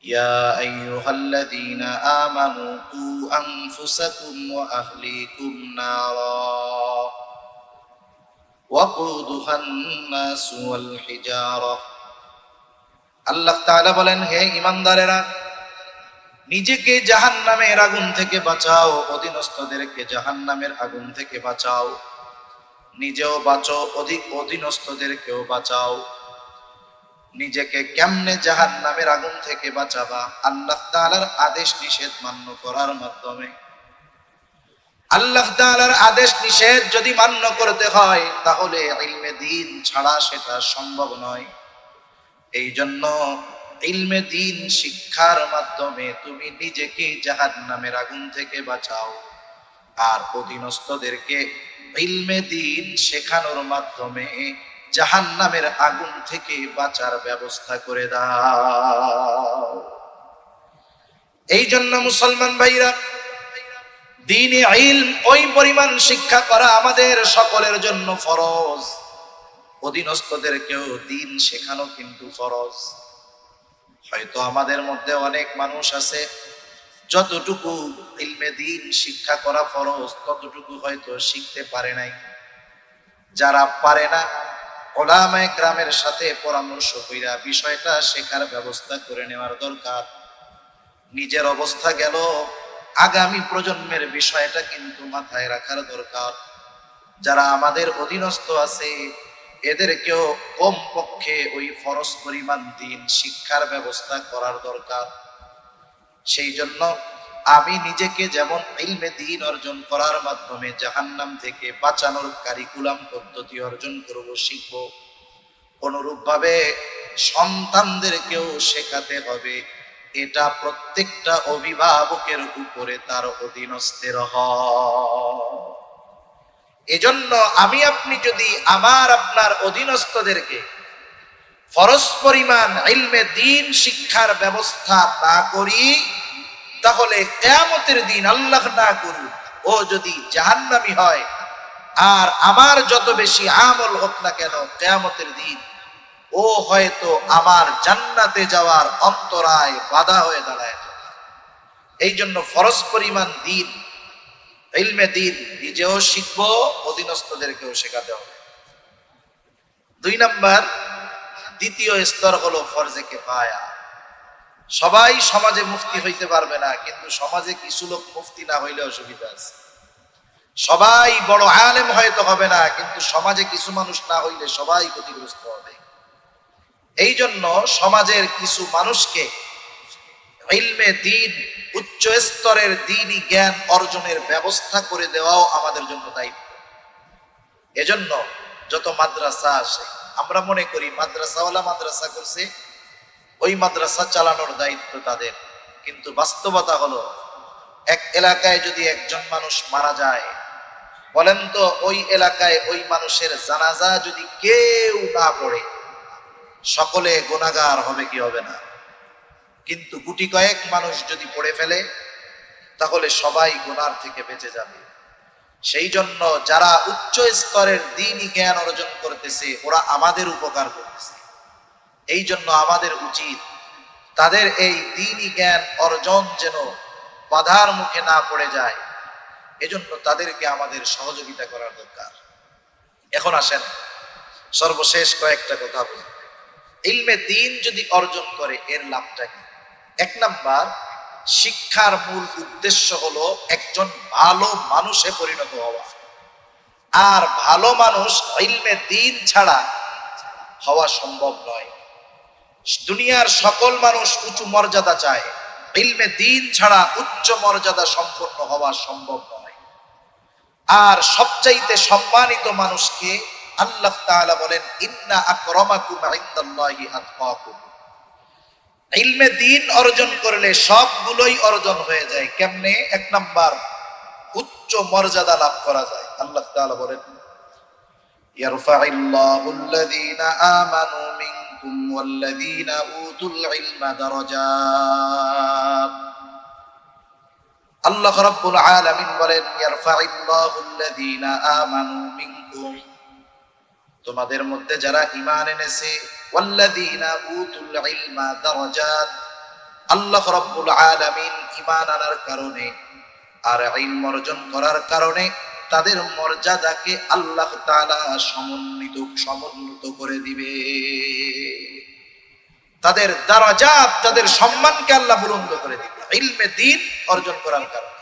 يا أيها الذين آمنوا قوا أنفسكم وأهليكم نارا وقودها الناس والحجارة আল্লাহ তাআলা বলেন, হে ঈমানদারেরা, নিজেকে জাহান্নামের আগুন থেকে বাঁচাও, অধীনস্থদেরকে জাহান্নামের আগুন থেকে বাঁচাও, নিজেও বাঁচো, অধীনস্থদেরকেও বাঁচাও। নিজেকে কেমনে জাহান্নামের আগুন থেকে বাঁচাবা? আল্লাহ তাআলার আদেশ নিষেধ মান্য করার মাধ্যমে। আল্লাহ তাআলার আদেশ নিষেধ যদি মান্য করতে হয় তাহলে ইলমে দ্বীন ছাড়া সেটা সম্ভব নয়। এই জন্য ইলমে দ্বীন শিক্ষার মাধ্যমে তুমি নিজেকে জাহান্নামের আগুন থেকে বাঁচাও, আর অধীনস্থদেরকে ইলমে দ্বীন শেখানোর মাধ্যমে জাহান্নামের আগুন থেকে বাঁচার ব্যবস্থা করে দাও। এই জন্য মুসলমান ভাইরা, দ্বীনে ইলম ওই পরিমাণ শিক্ষা করা আমাদের সকলের জন্য ফরজ। অধীনস্থদেরকেও দ্বীন শেখানো কিন্তু ফরজ। হয়তো আমাদের মধ্যে অনেক মানুষ আছে যতটুকু ইলমে দ্বীন শিক্ষা করা ফরজ ততটুকু হয়তো শিখতে পারে নাই। যারা পারে না, উলামায়ে কেরামের সাথে পরামর্শ কইরা বিষয়টা শেখার ব্যবস্থা করে নেওয়ার দরকার। নিজের অবস্থা গেল, আগামী প্রজন্মের বিষয়টা কিন্তু মাথায় রাখার দরকার। যারা আমাদের অধীনস্থ আছে এদেরকেও কমপক্ষে ওই ফরজ পরিমাণ দ্বীন শিক্ষার ব্যবস্থা করার দরকার। সেই জন্য আমি নিজেকে যেমন ইলমে দ্বীন অর্জন করার মাধ্যমে জাহান্নাম থেকে বাঁচানোর কারিকুলাম পদ্ধতি অর্জন করব, শিখব, অনুরূপভাবে সন্তানদেরকেও শেখাতে হবে। এটা প্রত্যেকটা অভিভাবকের উপরে তার অধীনস্থের হয়। এজন্য আমি আপনি যদি আপনার অধীনস্থদেরকে ফরজ পরিমাণ ইলমে দ্বীন শিক্ষার ব্যবস্থা না করি তাহলে কিয়ামতের দিন আল্লাহ না করুক ও যদি জাহান্নামী হয়, আর আমার যত বেশি আমল হোক না কেন, কিয়ামতের দিন ও হয়তো আমার জান্নাতে যাওয়ার অন্তরায় বাধা হয়ে দাঁড়ায়। এই জন্য ফরজ পরিমাণ দ্বীন ইলমে দ্বীন নিজেও শিখবো, অধীনস্থদেরকেও শেখাতে হবে। 2 নাম্বার, দ্বিতীয় স্তর হলো ফরজে কিফায়া। সবাই সমাজে মুফতি হইতে পারবে না, কিন্তু সমাজে কিছু লোক মুফতি না হইলে অসুবিধা আছে। সবাই বড় আলেম হয়তো হবে না, কিন্তু সমাজে কিছু মানুষ না হইলে সবাই ক্ষতিগ্রস্ত হবে। এই জন্য সমাজের কিছু মানুষকে ইলমে দ্বীন, উচ্চ স্তরের দ্বীনি জ্ঞান অর্জনের ব্যবস্থা করে দেওয়াও আমাদের জন্য দায়িত্ব। এজন্য যত মাদ্রাসা আসে, আমরা মনে করি মাদ্রাসাওয়ালা মাদ্রাসা করছে, ওই মাদ্রাসা চালানোর দায়িত্ব তাদের। কিন্তু বাস্তবতা হলো, এক এলাকায় যদি একজন মানুষ মারা যায়, বলেন তো ওই এলাকায় ওই মানুষের জানাজা যদি কেউ না পড়ে, সকলে গুনাহগার হবে কি হবে না? কিন্তু গুটি কয়েক মানুষ যদি পড়ে ফেলে তাহলে সবাই গুনার থেকে বেঁচে যাবে। সেই জন্য যারা উচ্চ স্তরের দ্বীনি জ্ঞান অর্জন করতেছে ওরা আমাদের উপকার করতেছে। এই জন্য আমাদের উচিত তাদের এই দ্বীনি জ্ঞান অর্জন যেন বাধার মুখে না পড়ে যায়, এজন্য তাদেরকে আমাদের সহযোগিতা করার দরকার। এখন আসেন সর্বশেষ কয়েকটা কথা বলি। ইলমে দ্বীন যদি অর্জন করে এর লাভটা কি? 1 নাম্বার, শিক্ষার মূল উদ্দেশ্য হলো একজন ভালো মানুষে পরিণত হওয়া। আর ভালো মানুষ ইলমে দ্বীন ছাড়া হওয়া সম্ভব নয়। দুনিয়ার সকল মানুষ উঁচু মর্যাদা চায়, ইলমে দ্বীন ছাড়া উচ্চ মর্যাদা সম্পন্ন হওয়া সম্ভব নয়। আর সবচাইতে সম্মানিত মানুষকে আল্লাহ তাআলা বলেন, ইন্না আকরামাকুম ইনদাল্লাহি আতকাকুম। ইলমে দ্বীন অর্জন করলে সবগুলোই অর্জন হয়ে যায়। কেমনে? 1 নাম্বার, উচ্চ মর্যাদা লাভ করা যায়। আল্লাহ তাআলা বলেন, ইয়ারফাইল্লাহুল্লাযীনা আমানু মিনকুম ওয়াল্লাযীনা উতুল ইলমা দারাজাত। আল্লাহ রাব্বুল আলামিন বলেন, ইয়ারফাইল্লাহুল্লাযীনা আমানু মিনকুম, তোমাদের মধ্যে যারা ঈমান এনেছে, ওয়াল্লাযীনা উতুল ইলমা দারাজাত, আল্লাহ রাব্বুল আলামিন ঈমান আনার কারণে আর ইলম অর্জন করার কারণে তাদের মর্যাদাকে আল্লাহ তাআলা সমুন্নত করে দিবে। তাদের দারাজাত, তাদের সম্মানকে আল্লাহ বুলন্দ করে দিবে ইলমে দ্বীন অর্জন করার কারণে।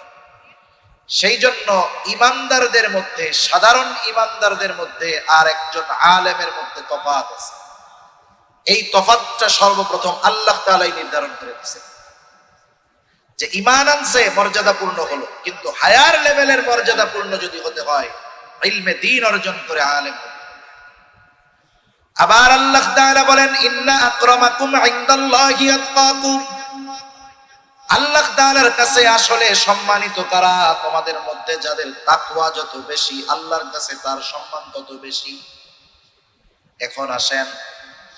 সেই জন্য ইমানদারদের মধ্যে, সাধারণ ইমানদারদের মধ্যে আর একজন আলেমের মধ্যে তফাৎ আছে। এই তফাৎটা সর্বপ্রথম আল্লাহ তাআলাই নির্ধারণ করে দিয়েছেন যে ঈমান আনছে মর্যাদাপূর্ণ হলো, কিন্তু হায়ার লেভেলের মর্যাদাপূর্ণ যদি হতে হয় ইলমে দ্বীন অর্জন করে আলেম হবে। আবার আল্লাহ তাআলা বলেন ইন্না আকরামাকুম ইনদাল্লাহি আতকাকুম। আল্লাহ তাআলার কাছে আসলে সম্মানিত কারা? তোমাদের মধ্যে যাদের তাকওয়া যত বেশি আল্লাহর কাছে তার সম্মান তত বেশি। এখন আসেন,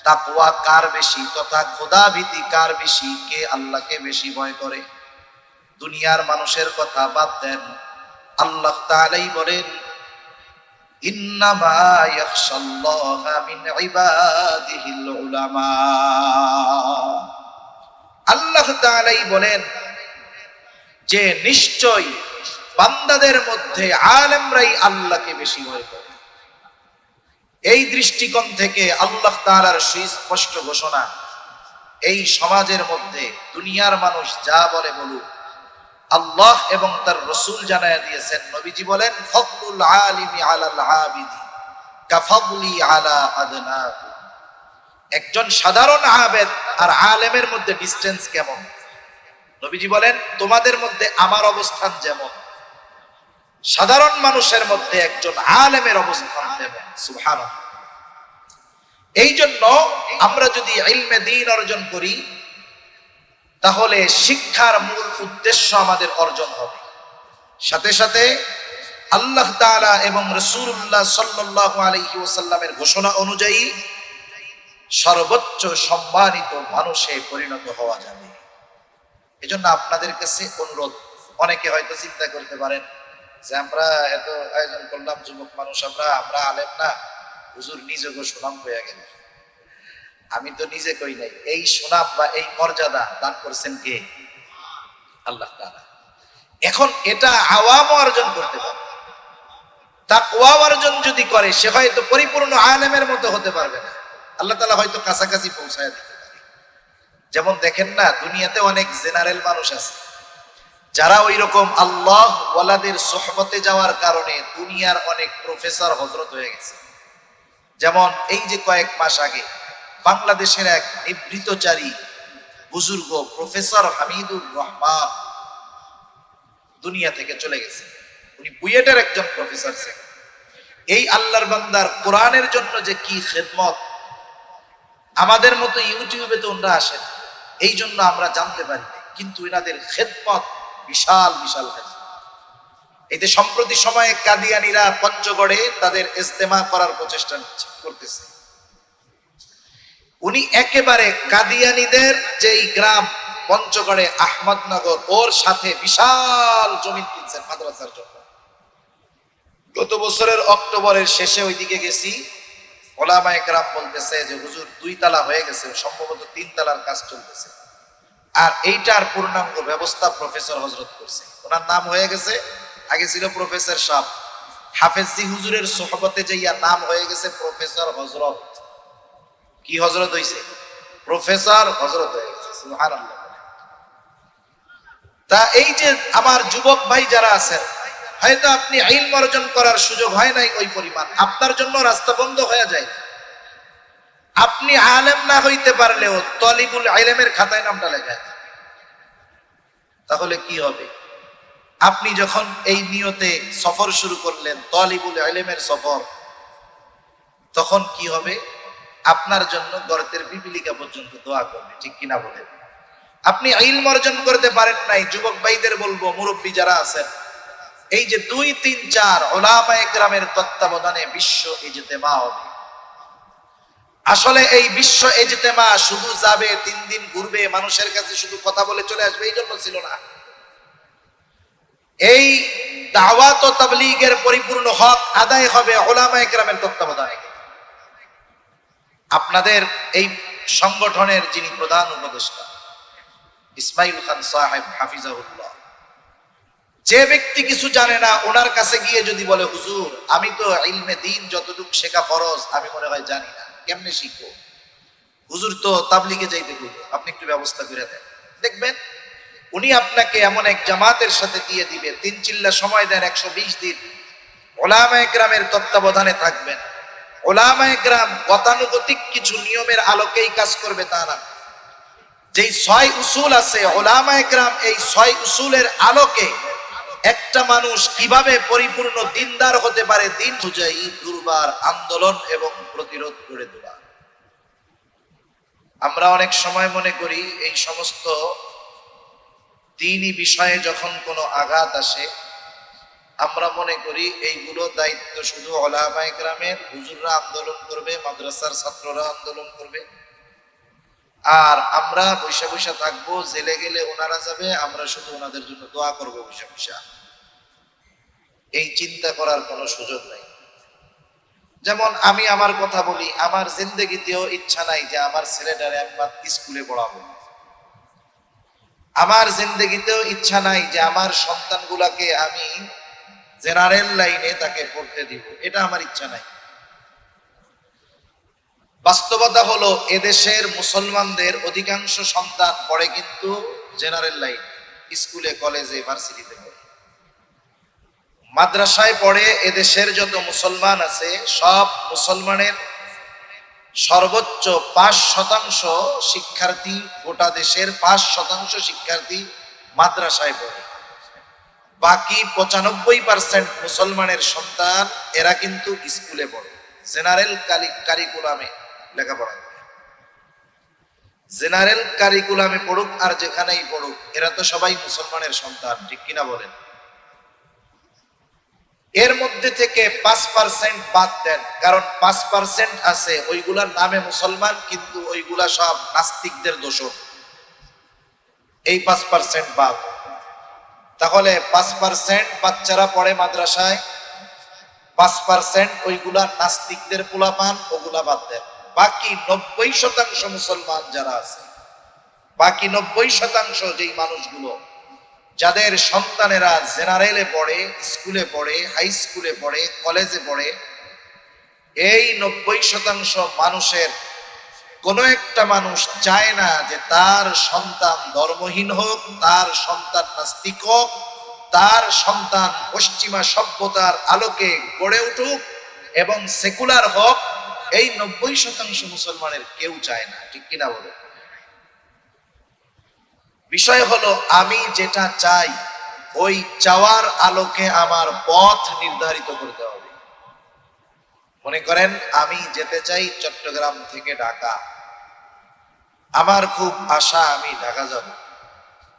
তাকওয়া কার বেশি তথা খোদাভীতি কার বেশি? কে আল্লাহকে বেশি ভয় করে? দুনিয়ার মানুষের কথা বাদ দেন, আল্লাহ তাআলাই বলেন ইন্নামা ইয়াখশাল্লাহা মিন ইবাদিহিল উলামা। আল্লাহ তাআলাই বলেন যে নিশ্চয় বান্দাদের মধ্যে আলেমরাই আল্লাহকে বেশি ভয় করে। এই দৃষ্টিকোণ থেকে আল্লাহ তাআলার সুস্পষ্ট ঘোষণা, এই সমাজের মধ্যে দুনিয়ার মানুষ যা বলে বলুক, আল্লাহ এবং তার রাসূল জানায়া দিয়েছেন। নবীজি বলেন ফাদলুল আলিমি আলাল আবিদি কাফাদলি আলা আদনাকুম। একজন সাধারণ আবেদ আর আলেমের মধ্যে ডিসটেন্স কেমন? নবীজি বলেন তোমাদের মধ্যে আমার অবস্থান যেমন, সাধারণ মানুষের মধ্যে একজন আলেমের অবস্থান তেমন। সুবহানাল্লাহ। এই জন্য আমরা যদি ইলমে দ্বীন অর্জন করি তাহলে শিক্ষার মূল উদ্দেশ্য আমাদের অর্জন হবে। সাথে সাথে আল্লাহ তাআলা এবং রাসূলুল্লাহ সাল্লাল্লাহু আলাইহি ওয়াসাল্লামের ঘোষণা অনুযায়ী সর্বোচ্চ সম্মানিত মানুষে পরিণত হওয়া যাবে। এজন্য আপনাদের কাছে অনুরোধ, অনেকে হয়তো চিন্তা করতে পারেন যে আমরা এত আয়োজন করলাম, যুবক মানুষ আমরা আলেম না, হুজুর নিজেকে সুনাম হয়ে গেল। আমি তো নিজে কই নাই, এই সুনাম বা এই মর্যাদা দান করছেন কে? আল্লাহ তাআলা। এখন এটা আওয়াম অর্জন করতে পারে, তাকওয়া অর্জন যদি করে সে হয়তো পরিপূর্ণ আলেমের মতো হতে পারবে না, আল্লাহ তাআলা হয়তো কাছাকাছি পৌঁছায় দিতে পারে। যেমন দেখেন না, দুনিয়াতে অনেক জেনারেল মানুষ আছে যারা ওই রকম আল্লাহ ওয়ালাদের সোহবতে যাওয়ার কারণে দুনিয়ার অনেক প্রফেসর হযরত হয়ে গেছে। যেমন এই যে কয়েক মাস আগে বাংলাদেশের এক নিবৃতচারী বুজুর্গ প্রফেসর হামিদুর রহমান দুনিয়া থেকে চলে গেছে। উনি বুয়েটের একজন প্রফেসর ছিলেন। এই আল্লাহর বান্দার কোরআনের জন্য যে কি খেদমত, আমাদের মতো ইউটিউবে তো ওনারা আসেন, এই জন্য আমরা জানতে পারি, কিন্তু এনাদের খেদমত বিশাল বিশাল খেদমত। এই যে সম্প্রতি সময়ে কাদিয়ানীরা পঞ্চগড়ে তাদের ইজতেমা করার প্রচেষ্টা করতেছে, উনি একেবারে কাদিয়ানীদের যেই গ্রাম পঞ্চগড়ে আহমদনগর, ওর সাথে বিশাল জমি কিনছেন মাদ্রাসার জন্য। গত বছরের অক্টোবরের শেষে ওইদিকে গেছি, ওলামায়ে কেরাম বলতেছে যে হুজুর 2 তালা হয়ে গেছে, সম্ভবত 3 তালার কাজ চলতেছে। আর এইটার পূর্ণাঙ্গ ব্যবস্থা প্রফেসর হযরত করছে, ওনার নাম হয়ে গেছে, আগে ছিল প্রফেসর সাহেব, হাফেজি হুজুরের সোহবতে যাইয়া নাম হয়ে গেছে প্রফেসর হযরত। কি হযরত হইছে? প্রফেসর হযরত হয়ে গেছে। সুবহানাল্লাহ। তা এই যে আমার যুবক ভাই যারা আছেন, হয়তো আপনি ইলম অর্জন করার সুযোগ হয় নাই ওই পরিমাণ, আপনার জন্য রাস্তা বন্ধ হয়ে যায়। আপনি আলেম না হইতে পারলেও তলিবুল ইলমের খাতায় নামটা লেখায়, তাহলে কি হবে? আপনি যখন এই নিয়তে সফর শুরু করলেন, তলিবুল ইলমের সফর, তখন কি হবে? আপনার জন্য গর্তের পিপিলিকা পর্যন্ত দোয়া করবে, ঠিক কিনা বলেন? আপনি ইলম অর্জন করতে পারেন নাই, যুবক ভাইদের বলবো, মুরব্বী যারা আছেন, এই যে 2, 3, 4 উলামায়ে কেরামের তত্ত্বাবধানে বিশ্ব ইজতেমা হবে। আসলে এই বিশ্ব ইজতেমা শুধু যাবে 3 দিন ঘুরবে, মানুষের কাছে শুধু কথা বলে চলে আসবে, এই জন্য ছিল না। এই দাওয়াত ও তাবলীগের পরিপূর্ণ হক আদায় হবে উলামায়ে কেরামের তত্ত্বাবধানে। আপনাদের এই সংগঠনের যিনি প্রধান উপদেষ্টা, ইসমাইল খান সাহেব হাফিজাহুল্লাহ। যে ব্যক্তি কিছু জানে না ওনার কাছে গিয়ে যদি বলে হুজুর আমি তো ইলমে দ্বীন যতটুকু শেখা ফরজ আমি মনে হয় জানি না, কেমনে শিখবো? হুজুর তো তাবলিগে যাইতে কইলো, আপনি একটু ব্যবস্থা করে দেন। দেখবেন উনি আপনাকে এমন এক জামাতের সাথে দিয়ে দিবে, 3 চিল্লা সময় দেন, 120 দিন উলামায়ে কেরামের তত্ত্বাবধানে থাকবেন। উলামায়ে কেরাম গতানুগতিক কিছু নিয়মের আলোকেই কাজ করবে তা না। যেই 6 উসুল আছে উলামায়ে কেরাম এই 6 উসুলের আলোকে একটা মানুষ কিভাবে পরিপূর্ণ দিনদার হতে পারে, দিন অনুযায়ী দুর্বার আন্দোলন এবং প্রতিরোধ করে দেওয়া। আমরা অনেক সময় মনে করি এই সমস্ত দ্বীনি বিষয়ে যখন কোনো আঘাত আসে আমরা মনে করি এইগুলো দায়িত্ব শুধু উলামায়ে কেরামের, হুজুররা আন্দোলন করবে, মাদ্রাসার ছাত্ররা আন্দোলন করবে, আর আমরা বৈশা বৈশা থাকবো, জেলে গেলে ওনারা যাবে, আমরা শুধু ওনাদের জন্য দোয়া করবো বৈশা বৈশা। এই চিন্তা করার কোনো সুযোগ নাই। যেমন আমি আমার কথা বলি, আমার জিন্দেগিতেও ইচ্ছা নাই যে আমার ছেলেটারে একবার স্কুলে পড়াবো। আমার জিন্দেগিতেও ইচ্ছা নাই যে আমার সন্তানগুলাকে আমি জেনারেল লাইনে তাকে পড়তে দিব, এটা আমার ইচ্ছা নাই। বাস্তবতা হলো এদেশের মুসলমানদের অধিকাংশ সন্তান পড়ে কিন্তু জেনারেল লাইন, স্কুলে কলেজে ইউনিভার্সিটিতে পড়ে। মাদ্রাসায় পড়ে এদেশের যত মুসলমান আছে সব মুসলমানের সর্বোচ্চ 5% শিক্ষার্থী, গোটা দেশের 5% শিক্ষার্থী মাদ্রাসায় পড়ে। বাকি 95% মুসলমানের সন্তান এরা কিন্তু স্কুলে পড়ে, জেনারেল কারিকুলামে লেখাপড়া করে। জেনারেল কারিকুলামে পড়ুক আর যেখানেই পড়ুক এরা তো সবাই মুসলমানের সন্তান, ঠিক কিনা বলেন? এর মধ্যে থেকে 5% বাদ দেন, কারণ 5% আছে ওইগুলার নামে মুসলমান কিন্তু ওইগুলা সব নাস্তিকদের দোষর। এই 5% বাদ। তাহলে 5% বাচ্চারা পড়ে মাদ্রাসায়, 5% ওইগুলা নাস্তিকদের পোলাপান, ওগুলা বাদ দেন। বাকি 90% মুসলমান যারা আছে, বাকি 90% যেই মানুষগুলো যাদের সন্তানেরা জেনারেলে পড়ে, স্কুলে পড়ে, হাই স্কুলে পড়ে, কলেজে পড়ে, এই 90% মানুষের কোনো একটা মানুষ চায় না যে তার সন্তান ধর্মহীন হোক, তার সন্তান নাস্তিক হোক, তার সন্তান পশ্চিমা সভ্যতার আলোকে গড়ে উঠুক এবং সেকুলার হোক। এই 90% মুসলমানের কেউ চায় না, ঠিক কিনা বলে? বিষয় হলো আমি যেটা চাই ওই চাওয়ার আলোকে আমার পথ নির্ধারিত করতে হবে। মনে করেন আমি যেতে চাই চট্টগ্রাম থেকে ঢাকা, আমার খুব আশা আমি ঢাকা যাব।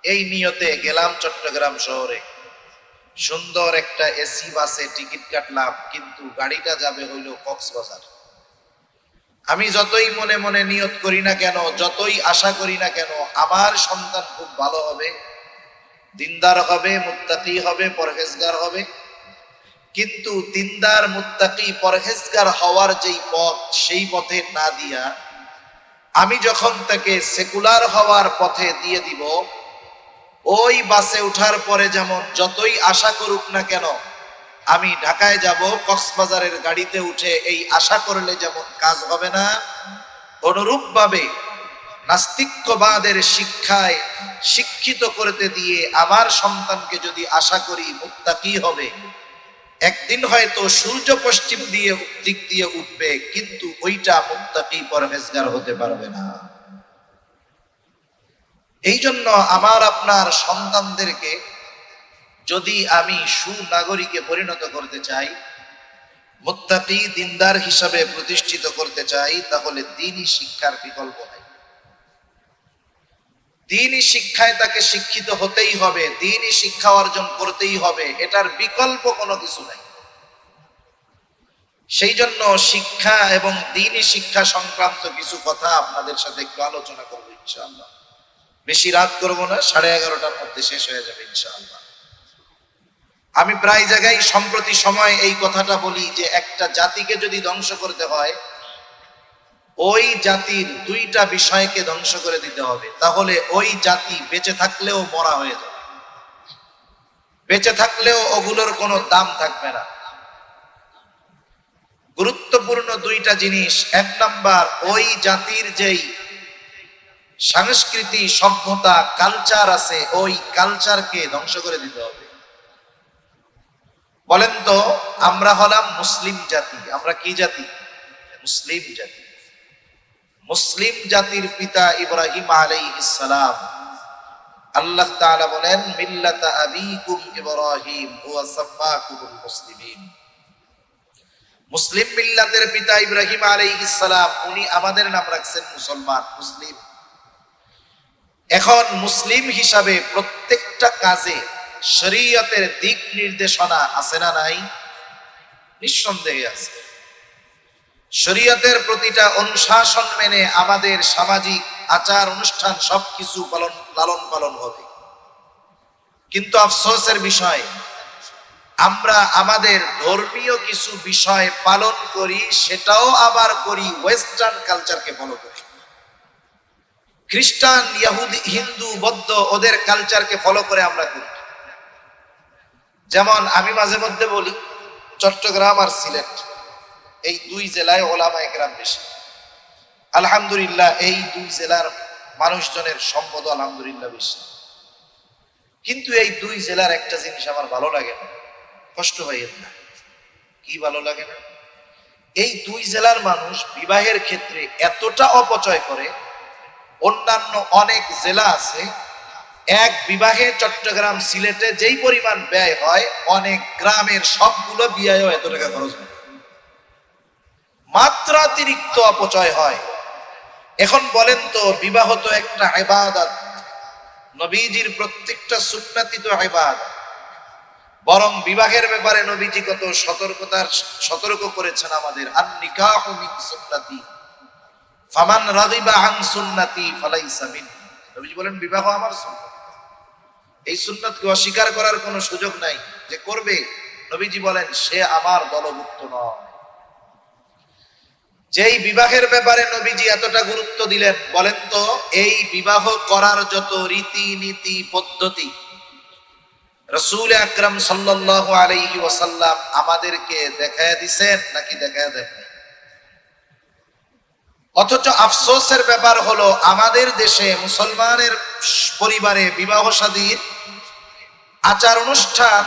এই নিয়তে গেলাম চট্টগ্রাম শহরে, সুন্দর একটা এসি বাসে টিকিট কাটলাম, কিন্তু গাড়িটা যাবে হইল কক্সবাজার। আমি যতই মনে মনে নিয়ত করি না কেন, যতই আশা করি না কেন আমার সন্তান খুব ভালো হবে, দিনদার হবে, মুত্তাকি হবে, পরহেজগার হবে, কিন্তু দিনদার মুত্তাকি পরহেজগার হওয়ার যেই পথ সেই পথে না দিয়া আমি যখন তাকে সেকুলার হওয়ার পথে দিয়ে দিব, ওই বাসে ওঠার পরে যেমন যতই আশা করুক না কেন আমি ঢাকায় যাব, কক্সবাজারের গাড়িতে উঠে এই আশা করলে যেমন কাজ হবে না, অনুরূপ ভাবে নাস্তিক্যবাদের শিক্ষায় শিক্ষিত করতে দিয়ে আমার সন্তানকে যদি আশা করি মুত্তাকি হবে, একদিন হয়তো সূর্য পশ্চিম দিক দিয়ে উঠবে, কিন্তু ওইটা মুত্তাকি পরহেজগার হতে পারবে না। এই জন্য আমার আপনার সন্তানদেরকে যদি আমি সুনাগরিকে পরিণত করতে চাই, মুত্তাকি দিনদার হিসাবে প্রতিষ্ঠিত করতে চাই, তাহলে দ্বীনি শিক্ষার বিকল্প নাই। দ্বীনি শিক্ষায় তাকে শিক্ষিত হতেই হবে, দ্বীনি শিক্ষা অর্জন করতেই হবে, এটার বিকল্প কোনো কিছু নাই। সেই জন্য শিক্ষা এবং দ্বীনি শিক্ষা সংক্রান্ত কিছু কথা আপনাদের সাথে একটু আলোচনা করবো ইনশাআল্লাহ। বেশি রাত করবো না, 11:30টার মধ্যে শেষ হয়ে যাবে ইনশাআল্লাহ। আমি প্রায় জায়গায় সম্প্রতি সময় এই কথাটা বলি যে একটা জাতিকে যদি ধ্বংস করতে হয় ওই জাতির দুইটা বিষয়কে ধ্বংস করে দিতে হবে, তাহলে ওই জাতি বেঁচে থাকলেও মরা হয়ে যাবে, বেঁচে থাকলেও ওগুলোর কোনো দাম থাকবে না। গুরুত্বপূর্ণ দুইটা জিনিস, এক নাম্বার ওই জাতির যেই সংস্কৃতি সভ্যতা কালচার আছে ওই কালচারকে ধ্বংস করে দিতে হবে। বলেন তো, আমরা হলাম মুসলিম জাতি, আমরা কি জাতি? মুসলিম জাতি। মুসলিম জাতির পিতা ইব্রাহিম আলাইহিস সালাম, আল্লাহ তাআলা বলেন মিল্লাতা আবিকুম ইব্রাহিম হুয়া সাম্মাকুমুল মুসলিমিন। মুসলিম মিল্লাতের পিতা ইব্রাহিম আলাইহিস সালাম, উনি আমাদের নাম রাখছেন মুসলমান, মুসলিম। এখন মুসলিম হিসাবে প্রত্যেকটা কাজে শরীয়তের দিক নির্দেশনা আছে না নাই? নিঃসন্দেহে আছে। শরীয়তের প্রতিটা অনুশাসন মেনে আমাদের সামাজিক আচার অনুষ্ঠান সবকিছু লালন পালন হবে। কিন্তু আফসোসের বিষয়, আমরা আমাদের ধর্মীয় কিছু বিষয় পালন করি, সেটাও আবার করি ওয়েস্টার্ন কালচারকে ফলো করি। খ্রিস্টান, ইহুদি, হিন্দু, বৌদ্ধ ওদের কালচারকে ফলো করে আমরা করি। যেমন আমি মাঝে মধ্যে বলি, চট্টগ্রাম আর সিলেট এই দুই জেলায় ওলামায়ে কেরাম বেশি। আলহামদুলিল্লাহ, এই দুই জেলার মানুষজনের সম্পদ আলহামদুলিল্লাহ বেশি। কিন্তু এই দুই জেলার একটা জিনিস আমার ভালো লাগে না, কষ্ট হইয়েন না। কি ভালো লাগে না? এই দুই জেলার মানুষ বিবাহের ক্ষেত্রে এতটা অপচয় করে। অন্যান্য অনেক জেলা আছে, এক বিবাহে চট্টগ্রাম সিলেটে যেই পরিমাণ ব্যয় হয়, অনেক গ্রামের সবগুলো বিয়েও এত টাকা খরচ হয়, মাত্রাতিরিক্ত অপচয় হয়। এখন বলেন তো, বিবাহ তো একটা ইবাদত, নবীজির প্রত্যেকটা সুন্নতি তো ইবাদত। বরং বিবাহের ব্যাপারে নবীজি কত সতর্ক করেছেন আমাদের, আন নিকাহু মিন সুন্নতি ফামান রাগিবা আন সুন্নতি ফালাইসা মিন্নি। নবীজি বলেন বিবাহ আমার সুন্নাত, এই সুন্নাতকে অস্বীকার করার কোনো সুযোগ নাই। যে করবে, নবীজি বলেন সে আমার দলভুক্ত নয়। যেই বিবাহের ব্যাপারে নবীজি এতটা গুরুত্ব দিলেন, বলেন তো এই বিবাহ করার যত রীতি নীতি পদ্ধতি রাসূল আকরাম সাল্লাল্লাহু আলাইহি ওয়াসাল্লাম আমাদেরকে দেখায় দিয়েছেন নাকি দেখায় দেন? অথচ আফসোসের ব্যাপার হলো, আমাদের দেশে মুসলমানের পরিবারে বিবাহ শাদীর আচার অনুষ্ঠান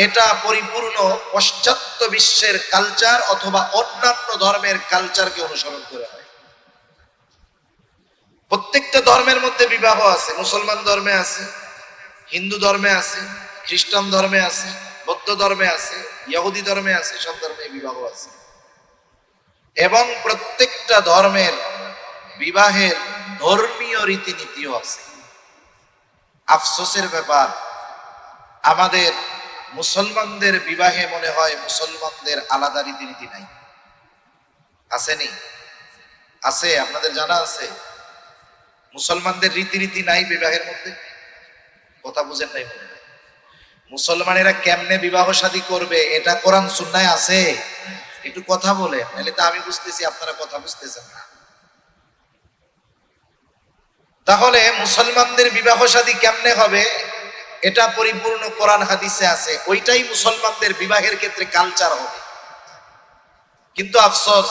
এটা পরিপূর্ণ পাশ্চাত্য বিশ্বের কালচার অথবা অন্যান্য ধর্মের কালচারকে অনুসরণ করে হয়। প্রত্যেকটা ধর্মের মধ্যে বিবাহ আছে, মুসলমান ধর্মে আছে, হিন্দু ধর্মে আছে, খ্রিস্টান ধর্মে আছে, বৌদ্ধ ধর্মে আছে, ইহুদি ধর্মে আছে, সব ধর্মে বিবাহ আছে। এবং প্রত্যেকটা ধর্মের বিবাহের ধর্মীয় রীতিনীতিও আছে। আফসোসের ব্যাপার, আমাদের মুসলমানদের বিবাহে মনে হয় মুসলমানদের আলাদা রীতিনীতি নাই। আসেনি? আছে? আপনাদের জানা আছে মুসলমানদের রীতিনীতি নাই বিবাহের মধ্যে? কথা বুঝেন নাই মনে হয়। মুসলমানেরা কেমনে বিবাহ শাদী করবে এটা কোরআন সুন্নায় আছে? একটু কথা বলে, নাহলে তো আমি বুঝতেছি আপনারা কথা বুঝতেছেন না। তাহলে মুসলমানদের বিবাহ শাদী কেমনে হবে এটা পরিপূর্ণ কোরআন হাদিসে আছে, ওইটাই মুসলমানদের বিবাহের ক্ষেত্রে কালচার হবে। কিন্তু আফসোস,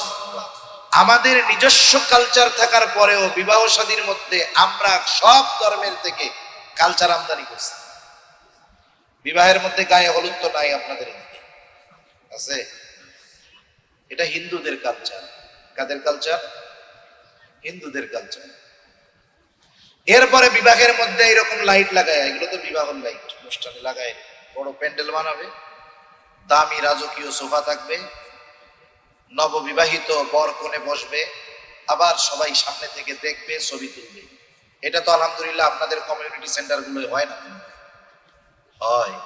আমাদের নিজস্ব কালচার থাকার পরেও বিবাহ শাদীর মধ্যে আমরা সব ধর্মের থেকে কালচার আমদানি করছি। বিবাহের মধ্যে গায়ে হলুদ তো নাই, আপনাদের আছে? এটা হিন্দুদের কালচার। কাদের কালচার? হিন্দুদের কালচার। এরপরে বিবাহের মধ্যে এরকম লাইট লাগায়, এগুলো তো বিবাহ লাইট, অনুষ্ঠানে লাগায়, বড় প্যান্ডেল বানাবে, দামি রাজকীয় সোফা থাকবে, নববিবাহিত বর কনে বসবে, আবার সবাই সামনে থেকে দেখবে, ছবি তুলবে। এটা তো আলহামদুলিল্লাহ আপনাদের কমিউনিটি সেন্টার গুলো হয় না? হয়।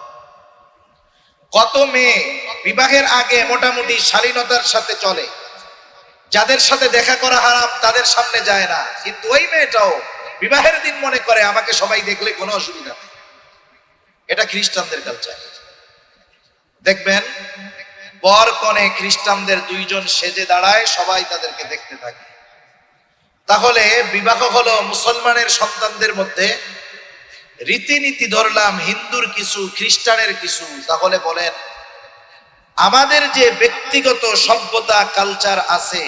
কত মেয়ে বিবাহের আগে মোটামুটি শালীনতার সাথে চলে, যাদের সাথে দেখা করা হারাম তাদের সামনে যায় না, কিন্তু ওই মেয়েটাও বিবাহের দিন মনে করে আমাকে সবাই দেখলে কোনো অসুবিধা নেই। এটা খ্রিস্টানদের কালচার। দেখবেন বর কনে খ্রিস্টানদের দুইজন সেজে দাঁড়ায়, সবাই তাদেরকে দেখতে থাকে। তাহলে বিবাহ হলো মুসলমানের সন্তানদের মধ্যে, রীতিনীতি ধরলাম হিন্দুর কিছু, খ্রিস্টানের কিছু। তাহলে বলেন, আমাদের যে ব্যক্তিগত সভ্যতা কালচার আছে,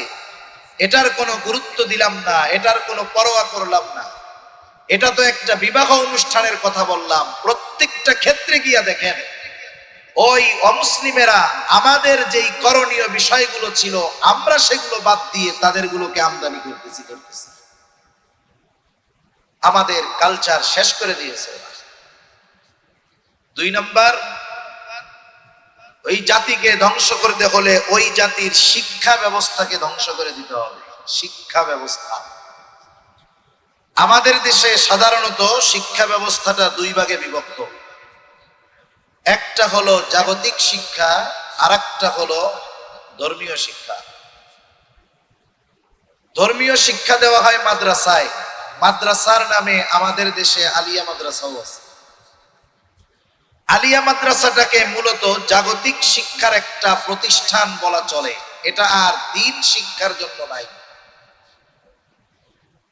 এটার কোনো গুরুত্ব দিলাম না, এটার কোনো পরোয়া করলাম না। এটা তো একটা বিবাহ অনুষ্ঠানের কথা বললাম। প্রত্যেকটা ক্ষেত্রে গিয়া দেখেন, ওই অমুসলিমেরা আমাদের যেই করণীয় বিষয়গুলো ছিল, আমরা সেগুলো বাদ দিয়ে তাদেরগুলোকে আমদানি করতেছি। আমাদের কালচার শেষ করে দিয়েছে। 2 নাম্বার, ওই জাতিকে ধ্বংস করতে হলে ওই জাতির শিক্ষা ব্যবস্থাকে ধ্বংস করে দিতে হবে। শিক্ষা ব্যবস্থা, আমাদের দেশে সাধারণত শিক্ষা ব্যবস্থাটা 2 ভাগে বিভক্ত। একটা হলো জাগতিক শিক্ষা, আর একটা হলো ধর্মীয় শিক্ষা। ধর্মীয় শিক্ষা দেওয়া হয় মাদ্রাসায়। মাদ্রাসার নামে আমাদের দেশে আলিয়া মাদ্রাসাও আছে। আলিয়া মাদ্রাসাটাকে মূলত জাগতিক শিক্ষার একটা প্রতিষ্ঠান বলা চলে। এটা আর দ্বীন শিক্ষার জন্য নাই।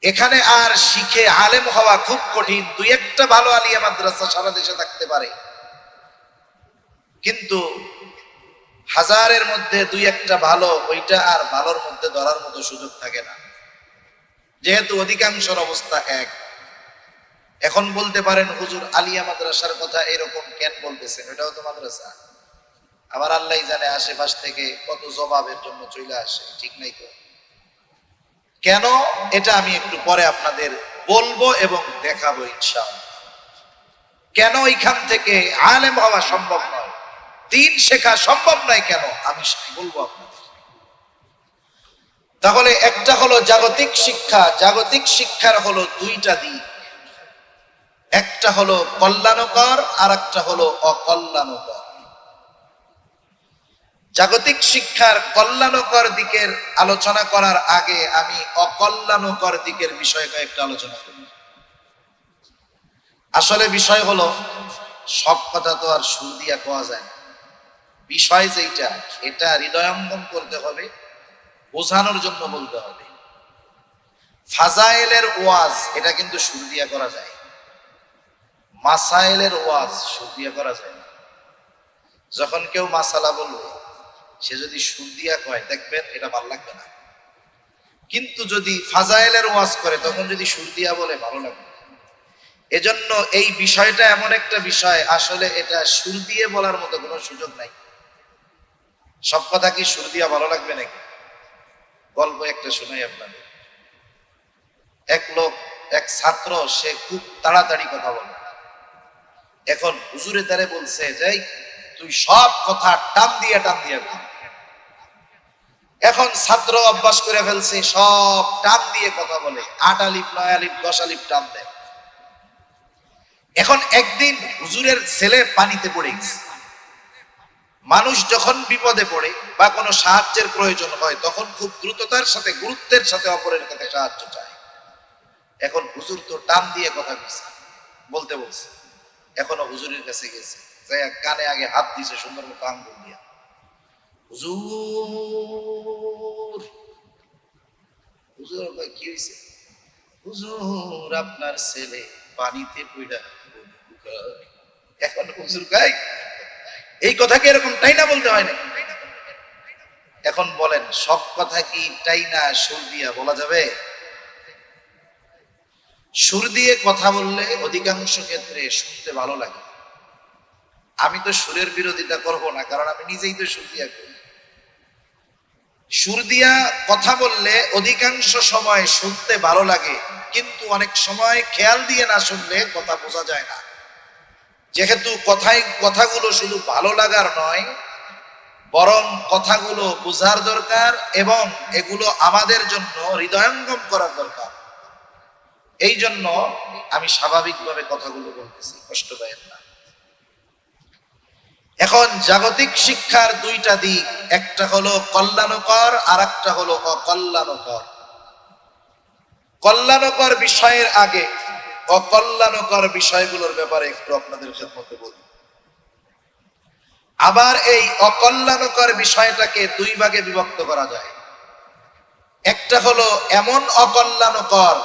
এখানে আর শিখে আলেম হওয়া খুব কঠিন। 2-1টা ভালো আলিয়া মাদ্রাসা সারা দেশে থাকতে পারে, কিন্তু হাজারের মধ্যে 2-1টা ভালো, ওইটা আর ভালোর মধ্যে ধরার মতো সুযোগ থাকে না, যেহেতু অধিকাংশের অবস্থা এক। এখন বলতে পারেন, হুজুর আলিয়া মাদ্রাসার কথা এরকম কেন বলতেছেন? এটাও তো মাদ্রাসা। আবার আল্লাহ জানে আশেপাশ থেকে কত জবাবের জন্য চলে আসে, ঠিক নাই তো? কেন, এটা আমি একটু পরে আপনাদের বলবো এবং দেখাবো ইনশাআল্লাহ। কেন এখান থেকে আলেম হওয়া সম্ভব নয়, দ্বীন শেখা সম্ভব নয়, কেন আমি বলবো আপনাদের। তাহলে একটা হলো জাগতিক শিক্ষা। জাগতিক শিক্ষার হলো 2টা দিক, একটা হলো কল্যাণকর আর একটা হলো অকল্যাণকর। জাগতিক শিক্ষার কল্যাণকর দিকের আলোচনা করার আগে আমি অকল্যাণকর দিকের বিষয়ে কয়েকটা আলোচনা করি। আসলে বিষয় হলো, সব কথা তো আর সুর দিয়া কোয়া যায় না। বিষয় যেটা, এটা হৃদয়ঙ্গম করতে হবে, বোঝানোর জন্য বলতে হবে। ফাজাইলের ওয়াজ এটা কিন্তু সুর দিয়া করা যায়, মাসাইলের ওয়াজ সুর দিয়া করা যায় না। যখন কেউ মাসালা বলবে, সে যদি সুর দিয়া কয়, দেখবেন এটা ভালো লাগবে না। কিন্তু যদি ফাজাইলের ওয়াজ করে, তখন যদি সুর দিয়া বলে, ভালো লাগবে। এজন্য এই বিষয়টা এমন একটা বিষয়, আসলে এটা সুর দিয়ে বলার মতো কোনো সুযোগ নাই। সব কথা কি সুর দিয়া ভালো লাগবে নাকি? গল্প একটা শোনাই আপনাদের। এক ছাত্র, সে খুব তাড়াতাড়ি কথা বলে। এখন হুজুরে তারে বলছে, যে তুই সব কথা টান দিয়া বল। এখন ছাত্র অভ্যাস করে ফেলছে, সব টান দিয়ে কথা বলে, 8 আলিফ 9 আলিফ 10 আলিফ টান দেয়। এখন একদিন হুজুরের ছেলে পানিতে পড়ে গেছে। মানুষ যখন বিপদে পড়ে বা কোনো সাহায্যের প্রয়োজন হয়, তখন খুব দ্রুততার সাথে, গুরুত্বের সাথে অপরের কাছে সাহায্য চায়। এখন হুজুর তো টান দিয়ে কথা বলতে বলছে। এখনো হুজুরের কাছে গেছে, যাই কানে আগে হাত দিছে সুন্দর মতো আঙ্গুল দিয়া। হুজুর, হুজুর কি হয়েছে? হুজুর আপনার ছেলে পানিতে পড়া। এখন হুজুর গাই এই কথা কি এরকম তাই না বলতে হয় না? এখন বলেন, সব কথা কি তাই না সুর দিয়া বলা যাবে? সুর দিয়ে কথা বললে অধিকাংশ ক্ষেত্রে শুনতে ভালো লাগে। আমি তো সুরের বিরোধিতা করব না, কারণ আমি নিজেই তো সুর দিয়া করি। সুর দিয়া কথা বললে অধিকাংশ সময় শুনতে ভালো লাগে, কিন্তু অনেক সময় খেয়াল দিয়ে না শুনলে কথা বোঝা যায় না। যেহেতু কথাগুলো শুধু ভালো লাগার নয়, বরং কথাগুলো বোঝার দরকার এবং এগুলো আমাদের জন্য হৃদয়ঙ্গম করার দরকার। এই জন্য আমি স্বাভাবিকভাবে কথাগুলো বলতেছি, কষ্ট পাইয়েন না। এখন জাগতিক শিক্ষার 2টা দিক, একটা হলো কল্যাণকর আর একটা হলো অকল্যাণকর। কল্যাণকর বিষয়ের আগে অকল্যাণকর বিষয়গুলোর ব্যাপারে একটু আপনাদের খেদমতে বলি। আবার এই অকল্যাণকর বিষয়টাকে 2 ভাগে বিভক্ত করা যায়। একটা হলো এমন অকল্যাণকর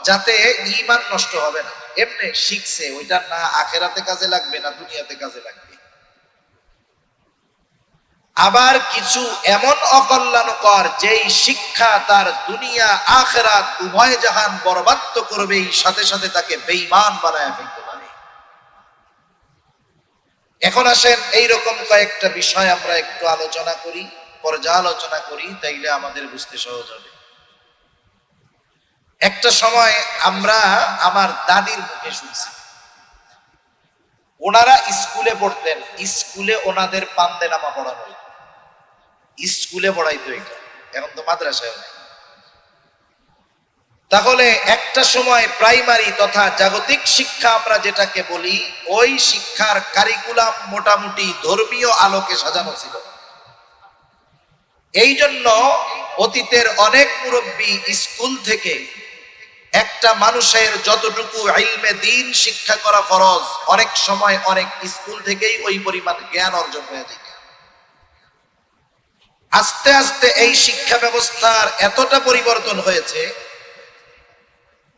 যাতে ঈমান নষ্ট হবে না, এমনি শিখছে, ওইটা না আখেরাতে কাজে লাগবে না দুনিয়াতে কাজে লাগবে। আবার কিছু এমন অকল্যাণকর যেই শিক্ষা তার দুনিয়া আখেরাত উভয় জাহান বরবাদ তো করবেই, সাথে সাথে তাকে বেঈমান বানায় ফেলতে পারে। এখন আসেন এইরকম কয়েকটা বিষয় আমরা একটু আলোচনা করি, পর্যালোচনা করি, তাইলে আমাদের বুঝতে সহজ হবে। একটা সময় আমরা আমার দাদির মুখে শুনছি, ওনারা স্কুলে পড়তেন, স্কুলে ওনাদের পান্দে নামা পড়ানো হইত, স্কুলে পড়াইতো এটা, এখন তো মাদ্রাসায় নাই। তাহলে একটা সময় প্রাইমারি তথা জাগতিক শিক্ষা আমরা যেটাকে বলি, ওই শিক্ষার কারিকুলাম মোটামুটি ধর্মীয় আলোকে সাজানো ছিল। এই জন্য অতীতের অনেক মুরব্বী স্কুল থেকে একটা মানুষের যতটুকু ইলমে দ্বীন শিক্ষা করা ফরজ, অনেক সময় অনেক স্কুল থেকেই ওই পরিমাণ জ্ঞান অর্জন হয়ে যায়। আস্তে আস্তে এই শিক্ষা ব্যবস্থার এতটা পরিবর্তন হয়েছে,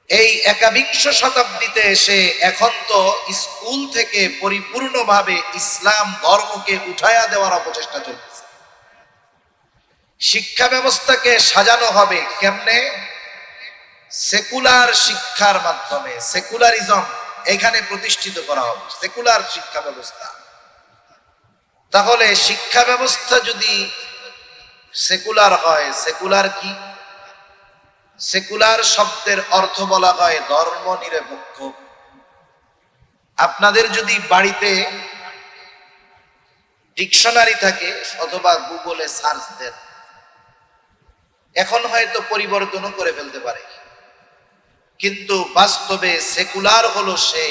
এই একাবিংশ শতাব্দীতে এসে এখন তো স্কুল থেকে পরিপূর্ণভাবে ইসলাম ধর্মকে উঠায়া দেওয়ার অপচেষ্টা চলতেছে। শিক্ষা ব্যবস্থাকে সাজানো হবে কেমনে? সেকুলার শিক্ষার মাধ্যমে, সেকুলারিজম এখানে প্রতিষ্ঠিত করা হবে, সেকুলার শিক্ষা ব্যবস্থা। তাহলে শিক্ষা ব্যবস্থা যদি সেকুলার হয়, সেকুলার কি? সেকুলার শব্দের অর্থ বলা হয় ধর্ম নিরপেক্ষ। আপনাদের যদি বাড়িতে ডিকশনারি থাকে অথবা গুগলে সার্চ দেন, এখন হয়তো পরিবর্তনও করে ফেলতে পারে, কিন্তু বাস্তবে সেকুলার হলো সে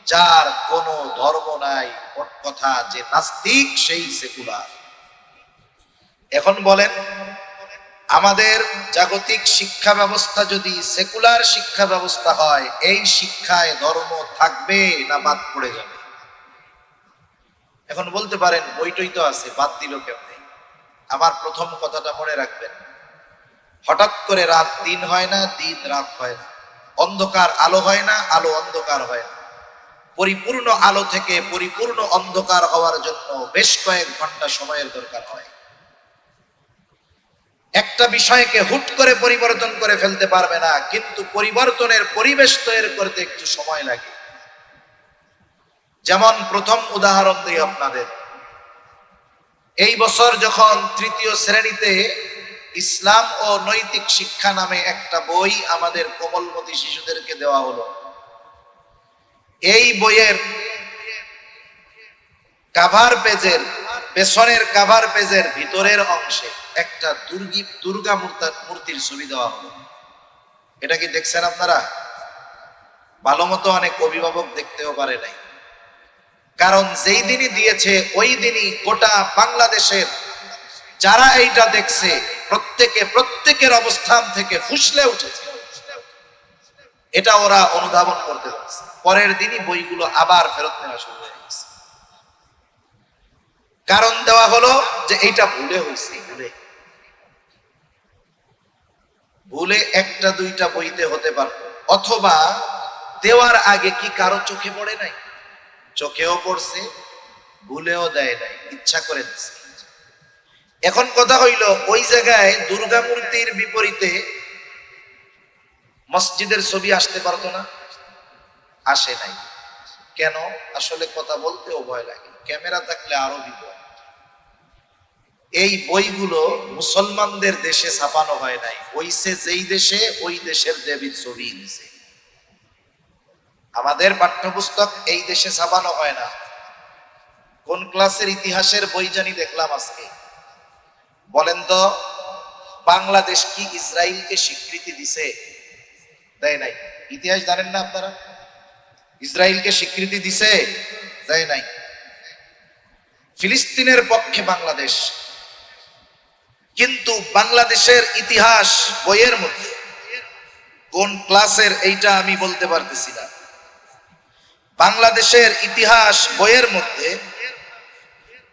যার কোনো ধর্ম নাই, কথা যে নাস্তিক সেই সেকুলার। এখন বলেন, আমাদের জাগতিক শিক্ষা ব্যবস্থা যদি সেকুলার শিক্ষা ব্যবস্থা হয়, এই শিক্ষায় ধর্ম থাকবে না বাদ পড়ে যাবে? এখন বলতে পারেন বইটই তো আছে, বাদ দিল কেমনে? আমার প্রথম কথাটা মনে রাখবেন, হঠাৎ করে রাত দিন হয় না, দিন রাত হয় না, অন্ধকার আলো হয় না, আলো অন্ধকার হয় না। পরিপূর্ণ আলো থেকে পরিপূর্ণ অন্ধকার হওয়ার জন্য বেশ কয়েক ঘন্টা সময়ের দরকার হয়। একটা বিষয়কে হুট করে পরিবর্তন করে ফেলতে পারবে না, কিন্তু পরিবর্তনের পরিবেশ তৈরি করতে একটু সময় লাগে। যেমন প্রথম উদাহরণ দিই আপনাদের, এই বছর যখন তৃতীয় শ্রেণীতে ইসলাম ও নৈতিক শিক্ষা নামে একটা বই আমাদের কোমলমতি শিশুদেরকে দেওয়া হলো, এই বইয়ের কাভার পেজের, পেছনের কাভার পেজের ভিতরের অংশে একটা দুর্গা মূর্তির ছবি দেওয়া হলো। এটা কি দেখছেন আপনারা? ভালো মতো অনেক অভিভাবক দেখতেও পারে নাই, কারণ যেই দিনই দিয়েছে ওই দিনই গোটা বাংলাদেশের যারা এইটা দেখছে প্রত্যেকের অবস্থান থেকে ফুসলে উঠেছে। এটা ওরা অনুধাবন করতে পারছে। পরের দিনই বইগুলো আবার ফেরত নেওয়া শুরু হয়ে গেছে। কারণ দেওয়া হলো যে এইটা ভুলে হয়েছে, ভুলে একটা দুইটা বইতে হতে পারত, অথবা দেওয়ার আগে কি কারো চোখে পড়ে নাই? চোখেও পড়ছে, ভুলেও দেয় নাই, ইচ্ছা করে দিচ্ছে। এখন কথা হইল, ওই জায়গায় দুর্গা মূর্তির বিপরীতে মসজিদের ছবি আসতে পারতো না? আসে নাই কেন? আসলে কথা বলতেও ভয় লাগে, ক্যামেরা থাকলে আরো বিপদ। এই বইগুলো মুসলমানদের দেশে ছাপানো হয় নাই, হইছে যেই দেশে ওই দেশের দেবীর ছবি দিছে। আমাদের পাঠ্যপুস্তক এই দেশে ছাপানো হয় না। কোন ক্লাসের ইতিহাসের বই জানি দেখলাম আজকে, বলেন তো বাংলাদেশ কি ইসরায়েলকে স্বীকৃতি দিছে? দেয় নাই। ইতিহাস জানেন না আপনারা? ইসরায়েলকে স্বীকৃতি দিছে? দেয় নাই। ফিলিস্তিনের পক্ষে বাংলাদেশ, কিন্তু বাংলাদেশের ইতিহাস বইয়ের মধ্যে কোন ক্লাসের এইটা আমি বলতে পারতেছি না। বাংলাদেশের ইতিহাস বইয়ের মধ্যে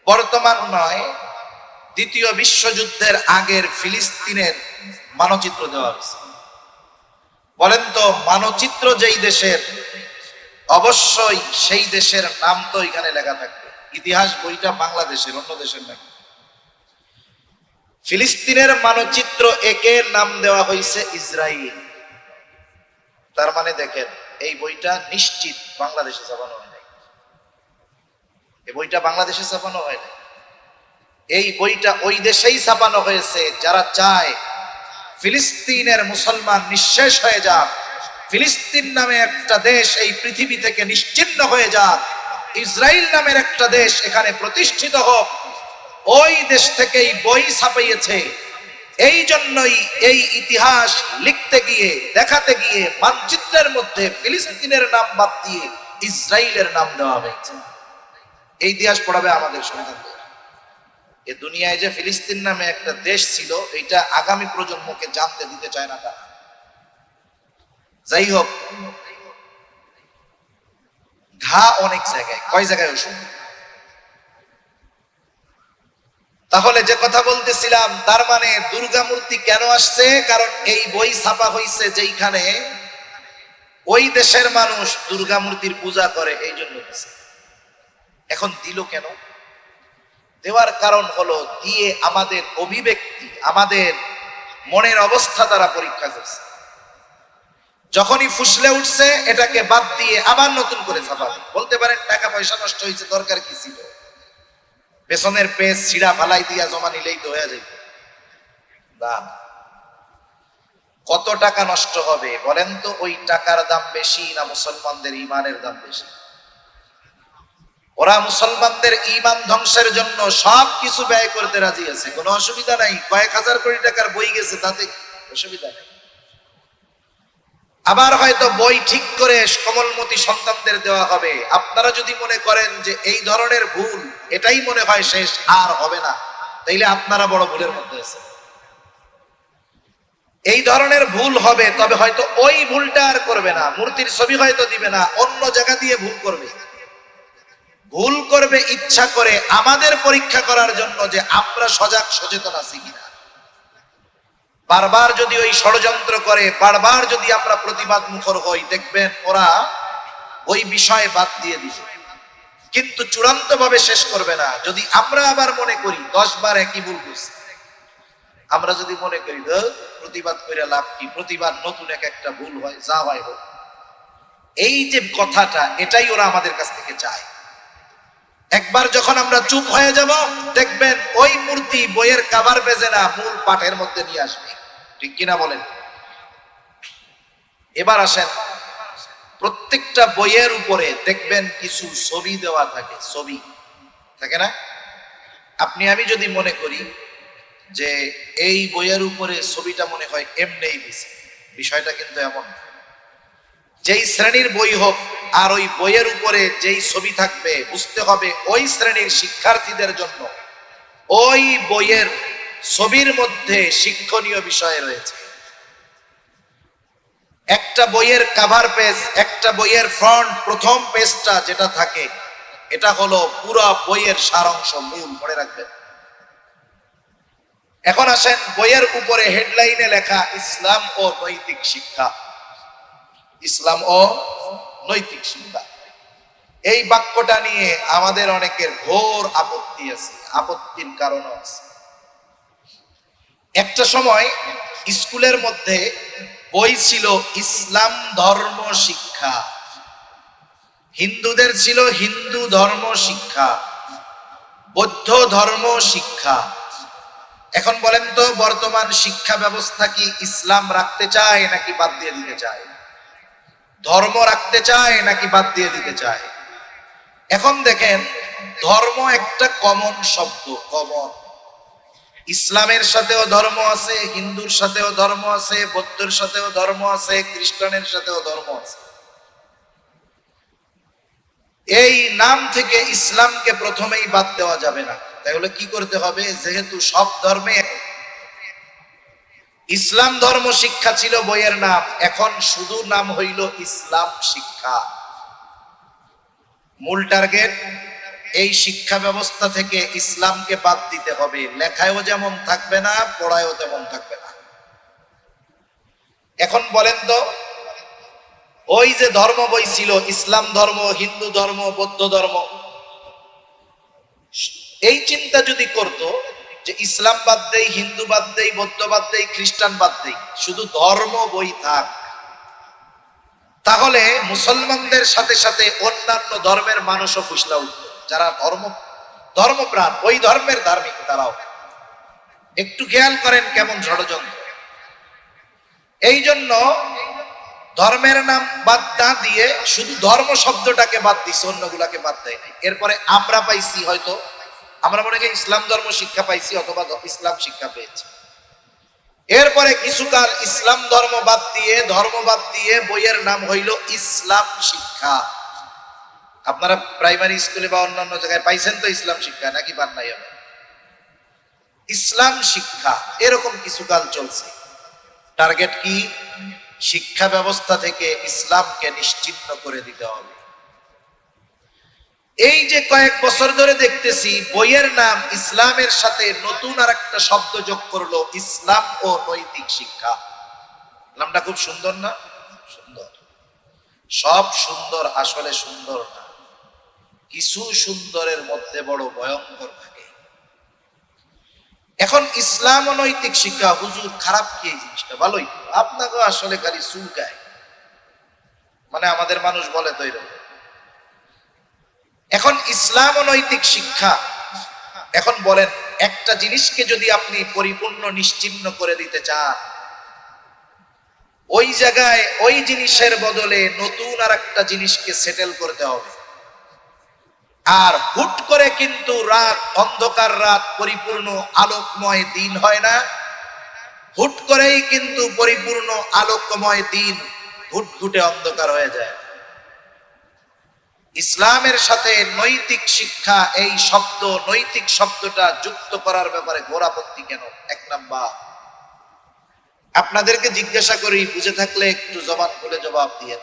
বর্তমান নয়, দ্বিতীয় বিশ্বযুদ্ধের আগের ফিলিস্তিনের মানচিত্র দেওয়া হয়েছে। বলেন তো মানচিত্র যেই দেশের, অবশ্যই সেই দেশের নাম তো এখানে লেখা থাকবে। ইতিহাস বইটা বাংলাদেশের, অন্য দেশের নাকি। ফিলিস্তিনের মানচিত্র একে নাম দেওয়া হয়েছে ইসরায়েল। তার মানে দেখেন এই বইটা নিশ্চিত বাংলাদেশে ছাপানো হয় নাই। এই বইটা বাংলাদেশে ছাপানো হয় নাই, এই বইটা ওই দেশেই ছাপানো হয়েছে যারা চায় ফিলিস্তিনের মুসলমান নিঃশেষ হয়ে যাক, ফিলিস্তিন নামে একটা দেশ এই পৃথিবী থেকে নিশ্চিহ্ন হয়ে যাক, ইসরায়েল নামের একটা দেশ এখানে প্রতিষ্ঠিত হোক। ওই দেশ থেকেই বই ছাপাইয়েছে। এই জন্যই এই ইতিহাস লিখতে গিয়ে, দেখাতে গিয়ে মানচিত্রের মধ্যে ফিলিস্তিনের নাম বাদ দিয়ে ইসরায়েলের নাম দেওয়া হয়েছে। এই ইতিহাস পড়াবে আমাদের সন্তানদের। এ দুনিয়ায় যে ফিলিস্তিন নামে একটা দেশ ছিল, এটা আগামী প্রজন্মকে জানতে দিতে চায় না তারা। যাই হোক, ঘা অনেক জায়গায়, কয় জায়গায় ওষুধ। তাহলে যে কথা বলতেছিলাম, তার মানে দুর্গা মূর্তি কেন আসছে? কারণ এই বই ছাপা হয়েছে যেইখানে ওই দেশের মানুষ দুর্গা মূর্তির পূজা করে, এই জন্য দিছে। এখন দিল কেন? দেওয়ার কারণ হলো দিয়ে আমাদের অভিব্যক্তি, আমাদের মনের অবস্থা তারা পরীক্ষা করছে। যখনই ফুসলে উঠছে এটাকে বাদ দিয়ে আবার নতুন করে ছাপাবে। বলতে পারেন টাকা পয়সা নষ্ট হয়েছে, দরকার কি ছিল? পেছনের পেজ ছিঁড়া ফালাই দিয়া জমা নিলেই তো হয়ে যেত। না, কত টাকা নষ্ট হবে বলেন তো? ওই টাকার দাম বেশি না মুসলমানদের ইমানের দাম বেশি? ওরা মুসলমানদের ইমান ধ্বংসের জন্য সব কিছু ব্যয় করতে রাজি আছে, কোনো অসুবিধা নাই। কয়েক হাজার কোটি টাকার বই গেছে, তাতে অসুবিধা নেই। আবার হয়তো বই ঠিক করে কোমলমতি সন্তানদের দেওয়া হবে। আপনারা যদি মনে করেন যে এই ধরনের ভুল এটাই মনে হয় শেষ, আর হবে না, তাইলে আপনারা বড় ভুলের মধ্যে আছেন। এই ধরনের ভুল হবে, তবে হয়তো ওই ভুলটা আর করবে না, মূর্তির ছবি হয়তো দিবে না, অন্য জায়গা দিয়ে ভুল করবে। ভুল করবে ইচ্ছা করে আমাদের পরীক্ষা করার জন্য যে আমরা সজাগ সচেতন আছি কিনা। বারবার যদি ওই ষড়যন্ত্র করে, বারবার যদি আমরা প্রতিবাদ মুখর হই, দেখবেন ওরা ওই বিষয় বাদ দিয়ে দিবে, কিন্তু চূড়ান্ত ভাবে শেষ করবে না। যদি আমরা আবার মনে করি 10 বার একই ভুল করছি, আমরা যদি মনে করি প্রতিবাদ করে লাভ কি, প্রতিবাদ নতুন একটা ভুল হয়, যা হয় হোক, এই যে কথাটা, এটাই ওরা আমাদের কাছ থেকে চায়। একবার যখন আমরা চুপ হয়ে যাব, দেখবেন ওই মূর্তি বইয়ের কভার পেজে না, মূল পাঠের মধ্যে নিয়ে আসবে। ঠিক কিনা বলেন? এবার আসেন, প্রত্যেকটা বইয়ের উপরে দেখবেন কিছু ছবি দেওয়া থাকে, ছবি থাকে না? আপনি আমি যদি মনে করি যে এই বইয়ের উপরে ছবিটা মনে হয় এমনিই দিছে, বিষয়টা কিন্তু এমন না। যেই শ্রেণীর বই হোক, আর ওই বইয়ের উপরে যেই ছবি থাকবে, বুঝতে হবে ওই শ্রেণীর শিক্ষার্থীদের জন্য ওই বইয়ের ছবির মধ্যে শিক্ষণীয় বিষয় রয়েছে। একটা বইয়ের কভার পেজ, একটা বইয়ের ফ্রন্ট, প্রথম পেজটা যেটা থাকে, এটা হলো পুরো বইয়ের সারাংশ, মূল, মনে রাখবেন। এখন আসেন, বইয়ের উপরে হেডলাইনে লেখা ইসলাম ও নৈতিক শিক্ষা, ইসলাম ও নৈতিক শিক্ষা। এই বাক্যটা নিয়ে আমাদের অনেকের ঘোর আপত্তি আছে, আপত্তির কারণও আছে। একটা সময় স্কুলের মধ্যে বই ছিল ইসলাম ধর্ম শিক্ষা, হিন্দুদের ছিল হিন্দু ধর্ম শিক্ষা, বৌদ্ধ ধর্ম শিক্ষা। এখন বলেন তো, বর্তমান শিক্ষা ব্যবস্থা কি ইসলাম রাখতে চায় নাকি বাদ দিয়ে দিতে চায়? ধর্ম রাখতে চায় নাকি বাদ দিয়ে দিতে চায়? এখন দেখেন, ধর্ম একটা কমন শব্দ, কমন। ইসলামের সাথেও ধর্ম আছে, হিন্দুর সাথেও ধর্ম আছে, বৌদ্ধের সাথেও ধর্ম আছে, খ্রিস্টানের সাথেও ধর্ম আছে। এই নাম থেকে ইসলামকে প্রথমেই বাদ দেওয়া যাবে না। তাহলে কি করতে হবে? যেহেতু সব ধর্মে, ইসলাম ধর্ম শিক্ষা ছিল বইয়ের নাম, এখন শুধু নাম হইল ইসলাম শিক্ষা। মূল টার্গেট, এই শিক্ষা ব্যবস্থা থেকে ইসলামকে বাদ দিতে হবে। লেখায়ও যেমন থাকবে না, পড়ায়ও তেমন থাকবে না। এখন বলেন তো, ওই যে ধর্ম বই ছিল, ইসলাম ধর্ম, হিন্দু ধর্ম, বৌদ্ধ ধর্ম, এই চিন্তা যদি করত যে ইসলাম বাদ দেই, হিন্দু বাদ দেই, বৌদ্ধ বাদ দেই, খ্রিস্টান বাদ দেই, শুধু ধর্ম বই থাক, তাহলে মুসলমানদের সাথে সাথে অন্যান্য ধর্মের মানুষও ফুসলা উঠত, যারা ধর্মপ্রাণ, ওই ধর্মের ধার্মিক তারাও। একটু খেয়াল করেন কেমন ষড়যন্ত্র। এই জন্য ধর্মের নাম বাদ না দিয়ে শুধু ধর্ম শব্দটাকে বাদ দিছে, অন্যগুলাকে বাদ দেয় নাই। এরপরে আমরা পাইছি, হয়তো আমরা মনে করি ইসলাম ধর্ম শিক্ষা পাইছি অথবা ইসলাম শিক্ষা পেয়েছি। এরপরে কিছুকাল ইসলাম ধর্ম বাদ দিয়ে বইয়ের নাম হইল ইসলাম শিক্ষা। আপনারা প্রাইমারি স্কুলে বা অন্যান্য জায়গায় পাইছেন তো ইসলাম শিক্ষা, নাকি পান নাই? ইসলাম শিক্ষা এরকম কিছুকাল চলছে। টার্গেট কি? শিক্ষা ব্যবস্থা থেকে ইসলামকে নিশ্চিহ্ন করে দিতে হবে। এই যে কয়েক বছর ধরে দেখতেছি বইয়ের নাম ইসলামের সাথে নতুন আর একটা শব্দ যোগ করলো, ইসলাম ও নৈতিক শিক্ষা। নামটা খুব সুন্দর না? সুন্দর। সব সুন্দর আসলে সুন্দর না, কিছু সুন্দরের মধ্যে বড় ভয়ঙ্কর থাকে। এখন ইসলাম ও নৈতিক শিক্ষা, হুজুর খারাপ কি এই জিনিসটা? ভালোই, আপনাকে আসলে খালি চুলকায়, মানে আমাদের মানুষ বলে তো এরকম। এখন ইসলাম ও নৈতিক শিক্ষা, এখন বলেন একটা জিনিসকে যদি আপনি পরিপূর্ণ নিশ্চিহ্ন করে দিতে চান, ওই জায়গায় ওই জিনিসের বদলে নতুন আর একটা জিনিসকে সেটেল করতে হবে। আর হুট করে কিন্তু রাত, অন্ধকার রাত পরিপূর্ণ আলোকময় দিন হয় না। হুট করেই কিন্তু পরিপূর্ণ আলোকময় দিন ঘুটঘুটে অন্ধকার হয়ে যায়। ইসলামের সাথে নৈতিক শিক্ষা, এই শব্দ, নৈতিক শব্দটা যুক্ত করার ব্যাপারে ঘোর আপত্তি কেন? এক নাম্বার, আপনাদেরকে জিজ্ঞাসা করি, বুঝে থাকলে একটু জবান খুলে জবাব দিয়ে।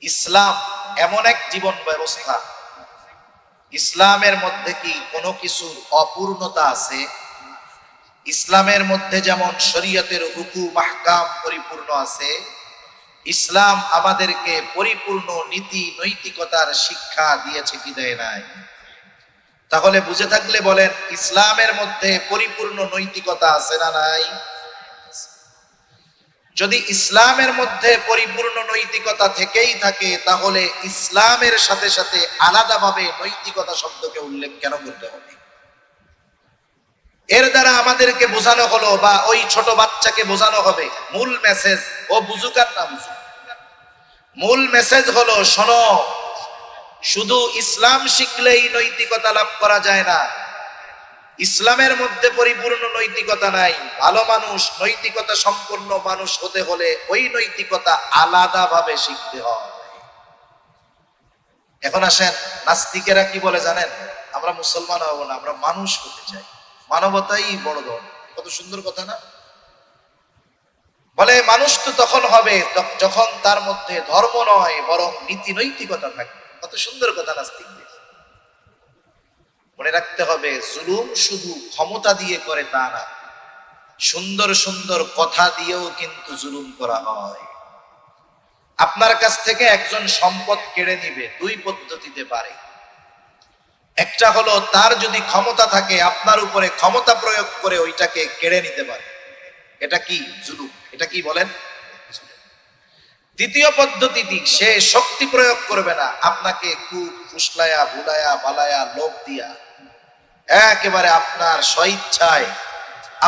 ইসলাম এমন এক জীবন ব্যবস্থা, ইসলামের মধ্যে কি কোনো কিছুর অপূর্ণতা আছে? ইসলামের মধ্যে যেমন শরীয়তের হুকুম আহকাম পরিপূর্ণ আছে, ইসলাম আমাদেরকে পরিপূর্ণ নীতি নৈতিকতার শিক্ষা দিয়েছে কি দেয় নাই? তাহলে বুঝে থাকলে বলেন, ইসলামের মধ্যে পরিপূর্ণ নৈতিকতা আছে না নাই? যদি ইসলামের মধ্যে পরিপূর্ণ নৈতিকতা থেকেই থাকে, তাহলে ইসলামের সাথে সাথে আলাদাভাবে নৈতিকতা শব্দকে উল্লেখ কেন করতে হবে? এর দ্বারা আমাদেরকে বোঝানো হলো, বা ওই ছোট বাচ্চাকে বোঝানো হবে, মূল মেসেজ, ও বুঝুক আর না বুঝুক, মূল মেসেজ হলো, শোনো, শুধু ইসলাম শিখলেই নৈতিকতা লাভ করা যায় না। ইসলামের মধ্যে পরিপূর্ণ নৈতিকতা নাই। ভালো মানুষ, নৈতিকতা সম্পন্ন মানুষ হতে হলে ওই নৈতিকতা আলাদাভাবে শিখতে হয়। এখন আসেন, নাস্তিকেরা কি বলে জানেন? আমরা মুসলমান হব না, আমরা মানুষ হতে চাই, মানবতাই বড় ধর্ম। কত সুন্দর কথা না? বলে মানুষ তো তখন হবে যখন তার মধ্যে ধর্ম নয় বরং নীতি নৈতিকতা থাকবে। কত সুন্দর কথা নাস্তিকদের। মনে রাখতে হবে, জুলুম শুধু ক্ষমতা দিয়ে করে তা না, সুন্দর সুন্দর কথা দিয়েও কিন্তু জুলুম করা হয়। আপনার কাছ থেকে একজন সম্পদ কেড়ে নিবে দুই পদ্ধতিতে পারে। একটা হলো, তার যদি ক্ষমতা থাকে আপনার উপরে ক্ষমতা প্রয়োগ করে ওইটাকে কেড়ে নিতে পারে, এটা কি? জুলুম। এটা কি বলেন? দ্বিতীয় পদ্ধতিটি, সে শক্তি প্রয়োগ করবে না, আপনাকে খুব ফুসলায়া, ভুলায়া, বালায়া, লোভ দিয়া একেবারে আপনার স্বইচ্ছায়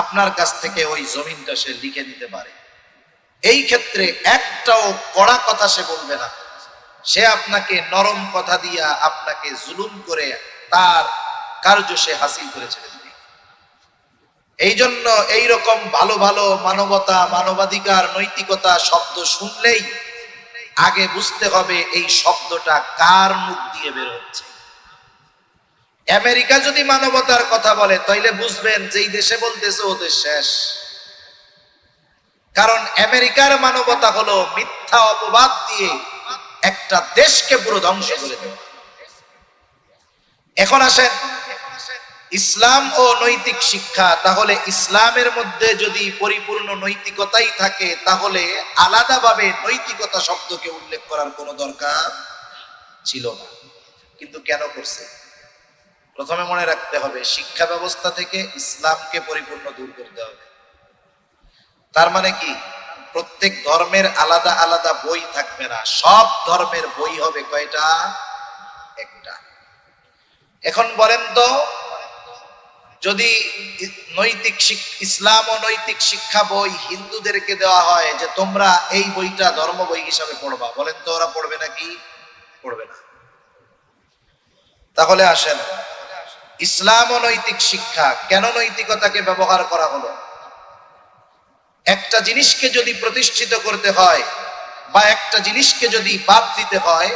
আপনার কাছ থেকে ওই জমিনটা সে লিখে নিতে পারে। এই ক্ষেত্রে একটাও কড়া কথা সে বলবে না, সে আপনাকে নরম কথা দিয়া আপনাকে জুলুম করে তার কার্য সে হাসিল করে ছেড়ে দিবে। এই জন্য এইরকম ভালো ভালো মানবতা, মানবাধিকার, নৈতিকতা শব্দ শুনলেই আগে বুঝতে হবে এই শব্দটা কার মুখ দিয়ে বের হচ্ছে। আমেরিকা যদি মানবতার কথা বলে, তাইলে বুঝবেন যে এই দেশে বলতেছে ওদের শেষ। কারণ আমেরিকার মানবতা হলো মিথ্যা অপবাদ দিয়ে একটা দেশকে পুরো ধ্বংস করে দেবে। এখন আসেন, ইসলাম ও নৈতিক শিক্ষা, তাহলে ইসলামের মধ্যে যদি পরিপূর্ণ নৈতিকতাই থাকে তাহলে আলাদাভাবে নৈতিকতা শব্দকে উল্লেখ করার কোনো দরকার ছিল না। কিন্তু কেন করছে? প্রথমে মনে রাখতে হবে শিক্ষা ব্যবস্থা থেকে ইসলামকে পরিপূর্ণ দূর করতে হবে। তার মানে কি? প্রত্যেক ধর্মের আলাদা আলাদা বই থাকবে না, সব ধর্মের বই হবে কয়টা? একটা। এখন বলেন তো, যদি ইসলাম ও নৈতিক শিক্ষা বই হিন্দুদেরকে দেওয়া হয় যে তোমরা এই বইটা ধর্ম বই হিসাবে পড়বা, বলেন তো ওরা পড়বে নাকি? পড়বে না। তাহলে আসেন, ইসলাম ও নৈতিক শিক্ষা কেন নৈতিকতাকে ব্যবহার করা হলো? একটা জিনিসকে যদি প্রতিষ্ঠিত করতে হয় বা একটা জিনিসকে যদি বাদ দিতে হয়,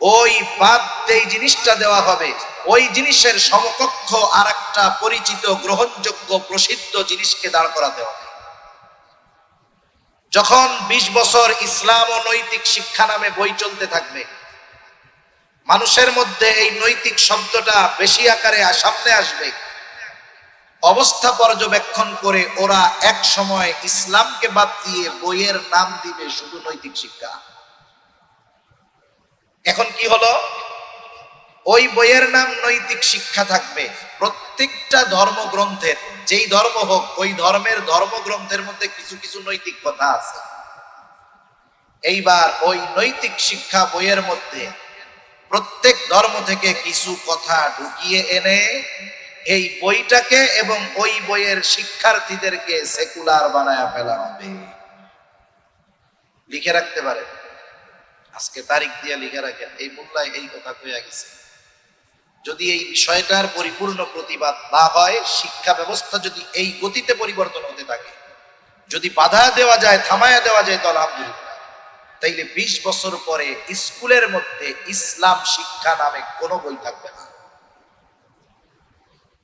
ওই বাদ যেই জিনিসটা দেওয়া হবে ওই জিনিসের সমকক্ষ আর একটা পরিচিত গ্রহণযোগ্য প্রসিদ্ধ জিনিসকে দাঁড় করাতে হবে। যখন 20 বছর ইসলাম ও নৈতিক শিক্ষা নামে বই চলতে থাকবে, মানুষের মধ্যে এই নৈতিক শব্দটা বেশি আকারে সামনে আসবে, অবস্থা পর্যবেক্ষণ করে ওরা এক সময় ইসলামকে বাদ দিয়ে বইয়ের নাম দিবে শুধু নৈতিক শিক্ষা। এখন কি হলো? ওই বইয়ের নাম নৈতিক শিক্ষা থাকবে। প্রত্যেকটা ধর্মগ্রন্থের, যেই ধর্ম হোক, ওই ধর্মের ধর্মগ্রন্থের মধ্যে কিছু কিছু নৈতিক কথা আছে। এইবার ওই নৈতিক শিক্ষা বইয়ের মধ্যে প্রত্যেক ধর্ম থেকে কিছু কথা ঢুকিয়ে এনে এই বইটাকে এবং ওই বইয়ের শিক্ষার্থীদেরকে সেকুলার বানায় ফেলা হবে। লিখে রাখতে পারেন, আজকে তারিখ দিয়ে লিখে রাখেন, এই মোল্লায় এই কথা কইয়া গেছে। যদি এই বিষয়টার পরিপূর্ণ প্রতিবাদ না হয়, শিক্ষা ব্যবস্থা যদি এই গতিতে পরিবর্তন হতে থাকে, যদি বাধা দেওয়া যায়, থামায়া দেওয়া যায়, তো আলহামদুলিল্লাহ। তাইলে 20 বছর পরে স্কুলের মধ্যে ইসলাম শিক্ষা নামে কোনো বই থাকবে না,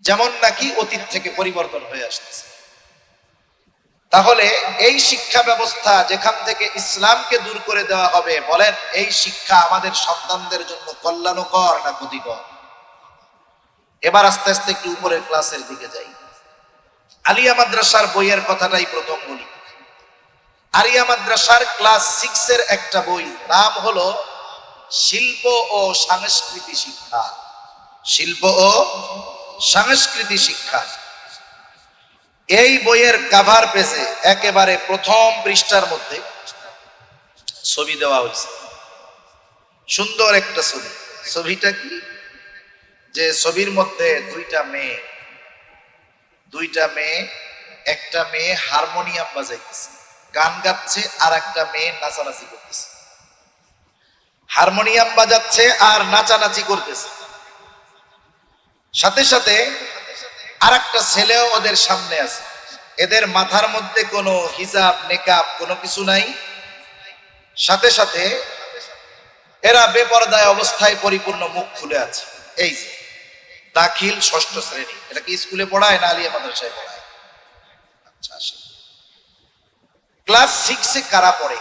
যেমন নাকি অতীত থেকে পরিবর্তন হয়ে আসতেছে। তাহলে এই শিক্ষা ব্যবস্থা যেখান থেকে ইসলামকে দূর করে দেওয়া হবে, বলেন এই শিক্ষা আমাদের সন্তানদের জন্য কল্যাণকর না ক্ষতিকর? এবার আস্তে আস্তে একটু উপরের ক্লাসের দিকে যাই। আলিয়া মাদ্রাসার বইয়ের কথাটাই প্রথম বলি। আলিয়া মাদ্রাসার ক্লাস 6 এর একটা বই, নাম হলো শিল্প ও সংস্কৃতি শিক্ষা। শিল্প ও সংস্কৃতি শিক্ষা। এই বইয়ের কভার পেজে একেবারে প্রথম পৃষ্ঠার মধ্যে ছবি দেওয়া হয়েছে, সুন্দর একটা ছবি। ছবিটা কি? যে ছবির মধ্যে দুইটা মেয়ে, একটা মেয়ে হারমোনিয়াম বাজাইতেছে, গান গাচ্ছে, আর একটা মেয়ে নাচানাচি করতেছে। হারমোনিয়াম বাজাচ্ছে আর নাচানাচি করতেছে, সাথে সাথে আর একটা ছেলেও ওদের সামনে আছে। এদের মাথার মধ্যে কোনো হিজাব নেকাব কোনো কিছু নাই, সাথে সাথে এরা বেপরদায় অবস্থায় পরিপূর্ণ মুখ খুলে আছে। এই যে দাখিল 6ষ্ঠ শ্রেণী, এটা কি স্কুলে পড়ায় না আলিয়া মাদ্রাসায় পড়ায়? আচ্ছা, ক্লাস 6 এ কারা পড়ে?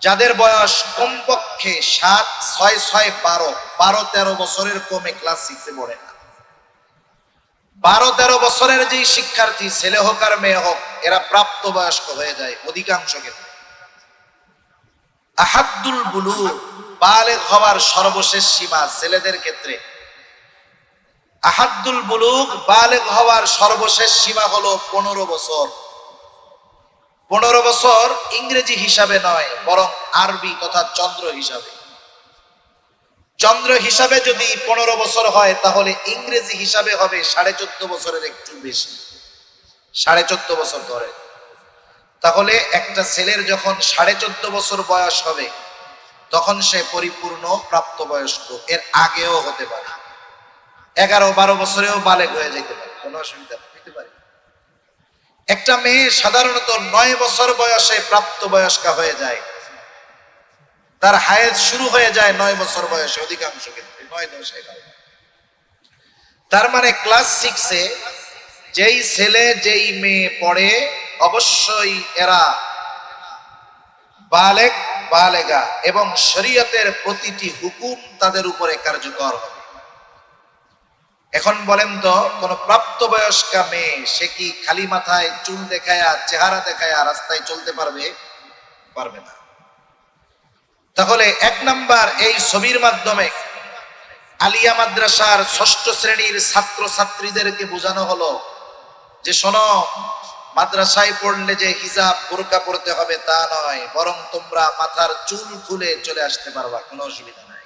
যাদের বয়স কমপক্ষে 7, 6, 6, 12 বছরের কমে ক্লাস 6 এ পড়ে না। 12-13 বছরের যে শিক্ষার্থী, ছেলে হোক আর মেয়ে হোক, এরা প্রাপ্তবয়স্ক হয়ে যায় অধিকাংশ ক্ষেত্রে। আহাদ্দুল বুলুগ, বালেগ হওয়ার সর্বশেষ সীমা ছেলেদের ক্ষেত্রে, আহাদ্দুল বুলুগ বালেগ হওয়ার সর্বশেষ সীমা হলো 15 বছর। 15 বছর ইংরেজি হিসাবে নয়, বরং আরবি তথা চন্দ্র হিসাবে। চন্দ্র হিসাবে যদি 15 বছর হয়, তাহলে ইংরেজি হিসাবে হবে 14.5 বছরের একটু বেশি, 14.5 বছর ধরে। তাহলে একটা ছেলের যখন 14.5 বছর বয়স হবে, তখন সে পরিপূর্ণ প্রাপ্তবয়স্ক। এর আগেও হতে পারে, 11-12 বছরেও বালেগ হয়ে যেতে পারে, কোনো অসুবিধা হতে পারে। একটা মেয়ে সাধারণত 9 বছর বয়সে প্রাপ্তবয়স্কা হয়ে যায়, তার হায়েজ শুরু হয়ে যায় 9 বছর বয়সে, অধিকাংশ ক্ষেত্রে 9, 10, 11। তার মানে ক্লাস 6 এ যেই ছেলে যেই মেয়ে পড়ে, অবশ্যই এরা বালেগ, বালেগা এবং শরীয়তের প্রতিটি হুকুম তাদের উপরে কার্যকর হবে। এখন বলেন তো, কোন প্রাপ্তবয়স্কা মেয়ে সে কি খালি মাথায় চুল দেখায়া চেহারা দেখায়া রাস্তায় চলতে পারবে? পারবে না। তাহলে এক নাম্বার, এই ছবির মাধ্যমে আলিয়া মাদ্রাসার ষষ্ঠ শ্রেণীর ছাত্র ছাত্রীদেরকে বোঝানো হলো যে শোনো, মাদ্রাসায় পড়লে যে হিজাব বোরকা পড়তে হবে তা নয়, বরং তোমরা মাথার চুল খুলে চলে আসতে পারবা, কোনো অসুবিধা নাই।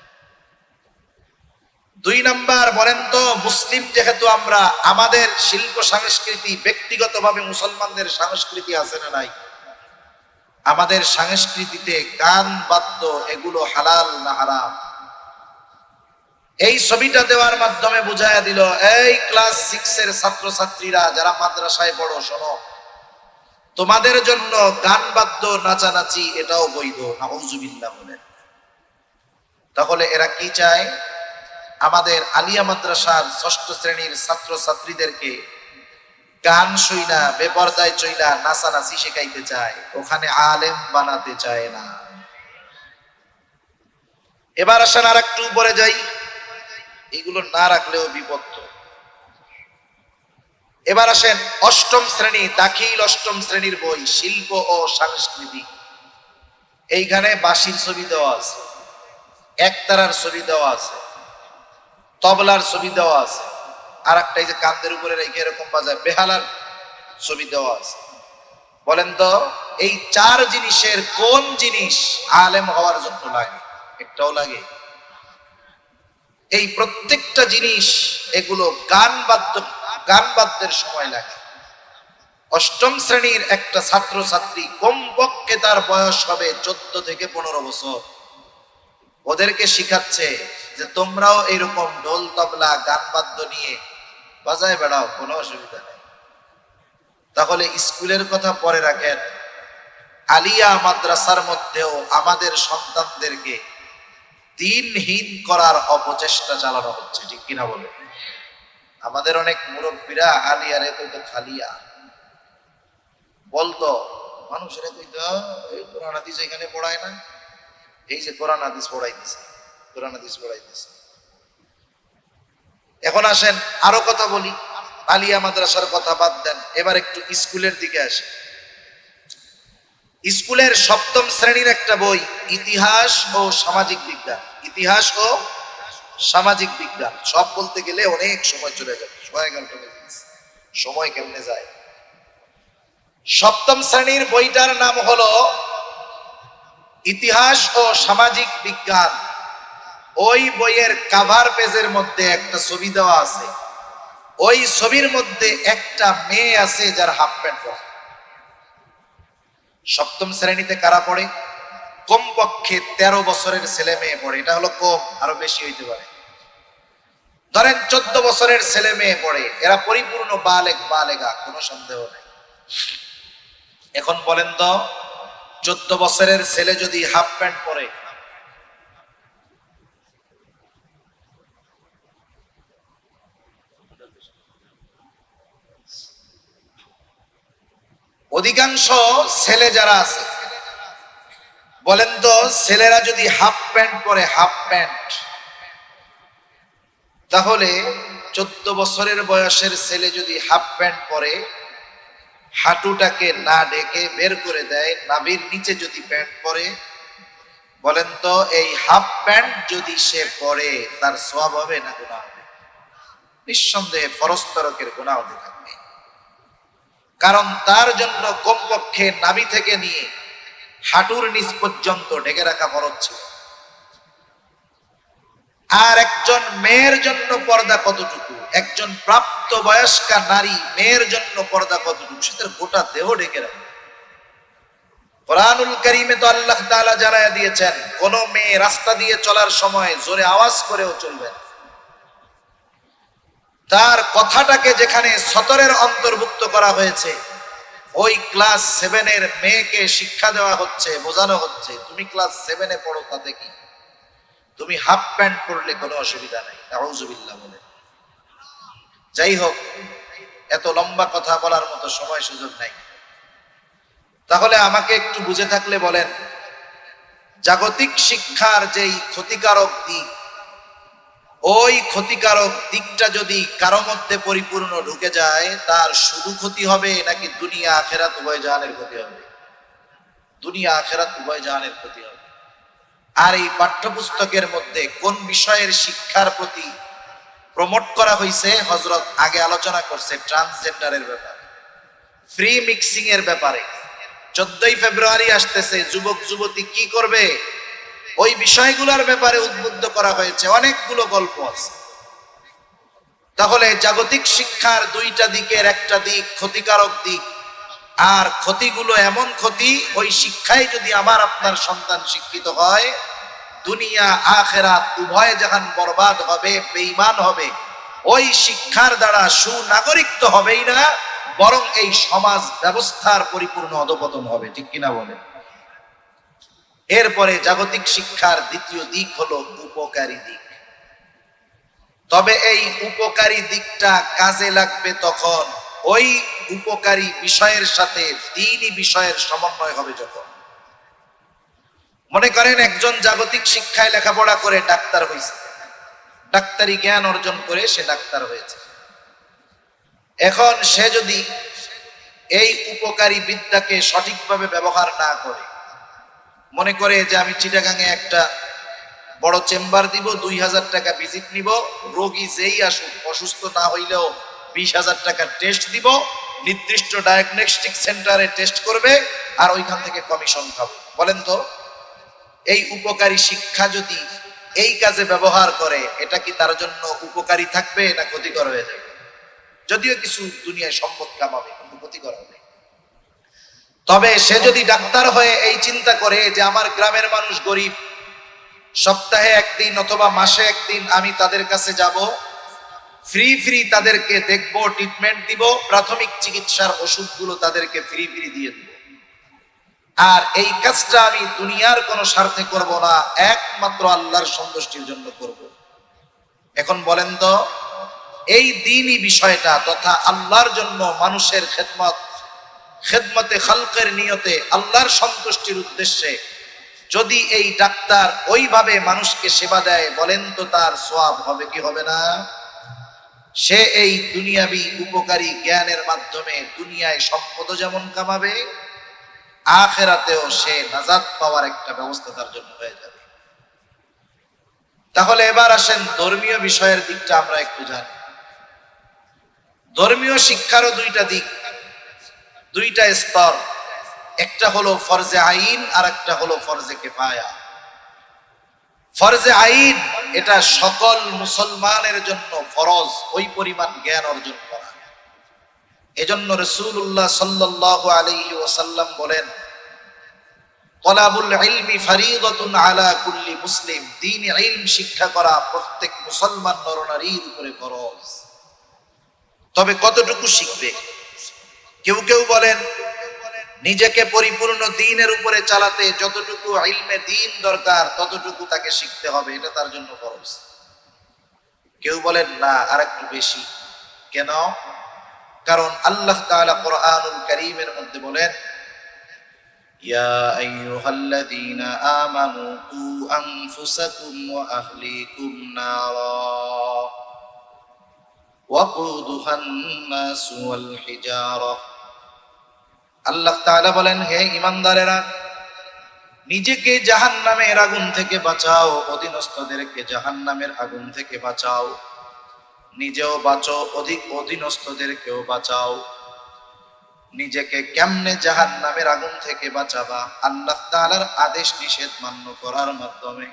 দুই নাম্বার, বলেন তো, মুসলিম যেহেতু আমরা, আমাদের শিল্প সংস্কৃতি, ব্যক্তিগতভাবে মুসলমানদের সংস্কৃতি আছে না নাই? আমাদের সংস্কৃতিতে গান বাদ্য এগুলো হালাল না হারাম? এই ছবিটা দেওয়ার মাধ্যমে বুঝায়া দিল, এই ক্লাস 6 এর ছাত্র ছাত্রীরা যারা মাদ্রাসায় পড়ো, শোনো, তোমাদের জন্য গান বাদ্য নাচানাচি এটাও বৈধ। নাউজুবিল্লাহ বলেন। তাহলে এরা কি চায়? আমাদের আলিয়া মাদ্রাসার ষষ্ঠ শ্রেণীর ছাত্র ছাত্রীদেরকে গান শুইনা বেপরদায় চইলা নাচানাচি শেখাইতে চায়, ওখানে আলেম বানাতে চায় না। এবার আসেন আর একটু উপরে যাই, এগুলো না রাখলেও বিপদ। এবার আসেন অষ্টম শ্রেণী, দাখিল অষ্টম শ্রেণীর বই, শিল্প ও সংস্কৃতি। এইখানে বাঁশির ছবি দেওয়া আছে, একতারার ছবি দেওয়া আছে, তবলার ছবি দেওয়া আছে, আর একটা এই যে কান্দের উপরে রেখে এরকম বাজায় বেহালার ছবি দেওয়া আছে। বলেন তো, এই চার জিনিসের কোন জিনিস আলেম হওয়ার জন্য লাগে? একটাও লাগে? এই প্রত্যেকটা জিনিস এগুলো গান বাদ্যের সময় লাগে। অষ্টম শ্রেণীর একটা ছাত্র ছাত্রী, কমপক্ষে তার বয়স হবে 14 থেকে 15 বছর, ওদেরকে শিখাচ্ছে যে তোমরাও এরকম ঢোল তবলা গান বাদ্য নিয়ে বাজায় বেড়াও, কোনো অসুবিধা নেই। তাহলে স্কুলের কথা পরে রাখেন, আলিয়া মাদ্রাসার মধ্যেও আমাদের সন্তানদেরকে দিনহীন করার অপচেষ্টা চালানো হচ্ছে, ঠিক কিনা বলে? আমাদের অনেক মুরব্বীরা আলিয়ারে কইতো খালিয়া বলতো, মানুষেরা কইতো এই কোরআন হাদিস এখানে পড়ায় না, এই যে কোরআন হাদিস পড়াইতেছে, কোরআন হাদিস পড়াইতেছে। এখন আসেন আরো কথা বলি, আলিয়া মাদ্রাসার কথা বাদ দেন, এবার একটু স্কুলের দিকে আসি। স্কুলের সপ্তম শ্রেণীর একটা বই, ইতিহাস ও সামাজিক বিজ্ঞান। ইতিহাস ও সামাজিক বিজ্ঞান, সব বলতে গেলে অনেক সময় চলে যাবে, সময় কেমনে যায়। সপ্তম শ্রেণীর বইটার নাম হলো ইতিহাস ও সামাজিক বিজ্ঞান। ওই বইয়ের কাভার পেজের মধ্যে একটা ছবি দেওয়া আছে, ওই ছবির মধ্যে একটা মেয়ে আছে যার হাফ প্যান্ট পরা। সপ্তম শ্রেণীতে কারা পড়ে? কমপক্ষে 13 বছরের ছেলে মেয়ে পড়ে। এটা হলো কম, আরো বেশি হইতে পারে। ধরেন 14 বছরের ছেলে মেয়ে পড়ে, এরা পরিপূর্ণ বালেগ বালেগা, কোনো সন্দেহ নেই। এখন বলেন তো, 14 বছরের ছেলে যদি হাফ প্যান্ট পরে, অধিকাংশ ছেলে যারা আছে, বলেন তো, ছেলেরা যদি হাফ প্যান্ট পরে, হাফ প্যান্ট, তাহলে 14 বছরের বয়সের ছেলে যদি হাফ প্যান্ট পরে, হাঁটুটাকে না ঢেকে বের করে দেয়, নাভির নিচে যদি প্যান্ট পরে, বলেন তো এই হাফ প্যান্ট যদি সে পরে তার সওয়াব হবে না গুনাহ হবে? নিঃসন্দেহে ফরজ তরকের গুনাহ হতে থাকবে। কারণ তার জন্য কমপক্ষে নাভি থেকে নিয়ে হাঁটুর নিচ পর্যন্ত ঢেকে রাখা ফরজ ছিল। আর একজন মেয়ের জন্য পর্দা কতটুকু? একজন প্রাপ্ত বয়স্কা নারী মেয়ের জন্য পর্দা কতটুকু? সে তার গোটা দেহ ঢেকে রাখে। কোরআনুল কারীমে তো আল্লাহ তাআলা জানায়া দিয়েছেন, কোন মেয়ে রাস্তা দিয়ে চলার সময় জোরে আওয়াজ করেও চলবে না। তার কথাটাকে যেখানে সতরের অন্তর্ভুক্ত করা হয়েছে, ওই ক্লাস 7 এর মেয়েকে শিক্ষা দেওয়া হচ্ছে, বোঝানো হচ্ছে, তুমি ক্লাস 7 এ পড়ো, তাতে কি? তুমি হাফ প্যান্ট পরলে কোনো অসুবিধা নাই। নাউজুবিল্লাহ বলে। যাই হোক, এত লম্বা কথা বলার মতো সময় সুযোগ নাই। তাহলে আমাকে একটু বুঝে থাকলে বলেন, জাগতিক শিক্ষার যেই ক্ষতিকারক দিক, ওই ক্ষতিকারক দিকটা যদি কারো মধ্যে পরিপূর্ণ ঢুকে যায়, তার শুধু ক্ষতি হবে নাকি দুনিয়া আখেরাত উভয় জাহানের ক্ষতি হবে? দুনিয়া আখেরাত উভয় জাহানের ক্ষতি হবে। আর এই পাঠ্যপুস্তকের মধ্যে কোন বিষয়ের শিক্ষার প্রতি প্রমোট করা হয়েছে? হযরত আগে আলোচনা করছে ট্রান্সজেন্ডারের ব্যাপারে, ফ্রি মিক্সিং এর ব্যাপারে। 14ই ফেব্রুয়ারি আসতেছে, যুবক যুবতী কি করবে ওই বিষয়গুলোর ব্যাপারে উদ্বুদ্ধ করা হয়েছে, অনেকগুলো গল্প আছে। তাহলে জাগতিক শিক্ষার দুইটা দিকের একটা দিক ক্ষতিকারক দিক, আর ক্ষতিগুলো এমন ক্ষতি, ওই শিক্ষায় যদি আমার আপনার সন্তান শিক্ষিত হয়, দুনিয়া আখেরাত উভয় জাহান বরবাদ হবে, বেঈমান হবে। ওই শিক্ষার দ্বারা সুনাগরিক তো হবেই না, বরং এই সমাজ ব্যবস্থার পরিপূর্ণ অধপতন হবে। ঠিক কিনা বলে? এরপরে জাগতিক শিক্ষার দ্বিতীয় দিক হলো উপকারী দিক। তবে এই উপকারী দিকটা কাজে লাগবে তখন ওই উপকারী বিষয়ের সাথে দ্বীনি বিষয়ের সমন্বয় হবে যখন। মনে করেন একজন জাগতিক শিক্ষায় লেখাপড়া করে ডাক্তার হয়েছে, ডাক্তারি জ্ঞান অর্জন করে সে ডাক্তার হয়েছে। এখন সে যদি এই উপকারী বিদ্যাকে সঠিকভাবে ব্যবহার না করে, মনে করে যে আমি চিটাগাঙে একটা বড় চেম্বার দিব, 2000 টাকা ভিজিট নিব, রোগী যেই আসুক অসুস্থ না হইলেও 20,000 টাকার টেস্ট দিব, নির্দিষ্ট ডায়াগনস্টিক সেন্টারে টেস্ট করবে, আর ওইখান থেকে কমিশন খাবো। বলেন তো, এই উপকারী শিক্ষা যদি এই কাজে ব্যবহার করে, এটা কি তার জন্য উপকারী থাকবে না ক্ষতিকর হয়ে যাবে? যদিও কিছু দুনিয়ায় সম্পদ কামাবে, কিন্তু ক্ষতিকর হবে। তবে সে যদি ডাক্তার হয়ে এই চিন্তা করে যে আমার গ্রামের মানুষ গরিব, সপ্তাহে একদিন অথবা মাসে একদিন আমি তাদের কাছে যাব, ফ্রি তাদেরকে দেখবো, ট্রিটমেন্ট দিব, প্রাথমিক চিকিৎসার ওষুধগুলো তাদেরকে ফ্রি দিয়ে দিব, আর এই কাজটা আমি দুনিয়ার কোনো স্বার্থে করব না, একমাত্র আল্লাহর সন্তুষ্টির জন্য করব। এখন বলেন তো, এই দ্বীনি বিষয়টা তথা আল্লাহর জন্য মানুষের খেদমতে খালকের নিয়তে আল্লাহর সন্তুষ্টির উদ্দেশ্যে যদি এই ডাক্তার ওইভাবে মানুষকে সেবা দেয়, বলেন তো তার সওয়াব হবে কি হবে না? সে এই দুনিয়াবি উপকারী জ্ঞানের মাধ্যমে দুনিয়ায় সম্পদ যেমন কামাবে, আখেরাতেও সে নাজাত পাওয়ার একটা ব্যবস্থা তার জন্য হয়ে যাবে। তাহলে এবার আসেন ধর্মীয় বিষয়ের দিকটা আমরা একটু জানি। ধর্মীয় শিক্ষারও দুইটা দিক, দুইটা স্তর। একটা হলো ফরজে আইন, আর একটা হলো ফরজে কিফায়া। ফরজে আইন এটা সকল মুসলমানের জন্য ফরজ ওই পরিমাণ জ্ঞান অর্জন করা। এজন্য রাসূলুল্লাহ সাল্লাল্লাহু আলাইহি ওয়াসাল্লাম বলেন, তালাবুল ইলমি ফারিদাতুন আলা কুল্লি মুসলিম, দ্বীনি ইলম শিক্ষা করা প্রত্যেক মুসলমান নরনারীর উপরে ফরজ। তবে কতটুকু শিখবে? কেউ বলেন নিজেকে পরিপূর্ণ দ্বীনের উপরে চালাতে যতটুকু ইলমে দ্বীন দরকার ততটুকু তাকে শিখতে হবে, এটা তার জন্য ফরজ। কেউ বলেন না, আর একটু বেশি। কেন? কারণ আল্লাহ তাআলা কোরআনুল কারীমের মধ্যে বলেন, ইয়া আইয়ুহাল্লাযীনা আমানু কু আনফুসাকুম ওয়া আহলিকুম নারা ওয়াকুদুহান নাস ওয়াল হিজারা। আল্লাহ তাআলা বলেন, হে ঈমানদারেরা, নিজেকে জাহান্নামের আগুন থেকে বাঁচাও, অধীনস্থদেরকে জাহান্নামের আগুন থেকে বাঁচাও, নিজেও বাঁচো, অধীনস্থদেরকেও বাঁচাও। নিজেকে কেমনে জাহান্নামের আগুন থেকে বাঁচাবা? আল্লাহ তাআলার আদেশ নিষেধ মান্য করার মাধ্যমে।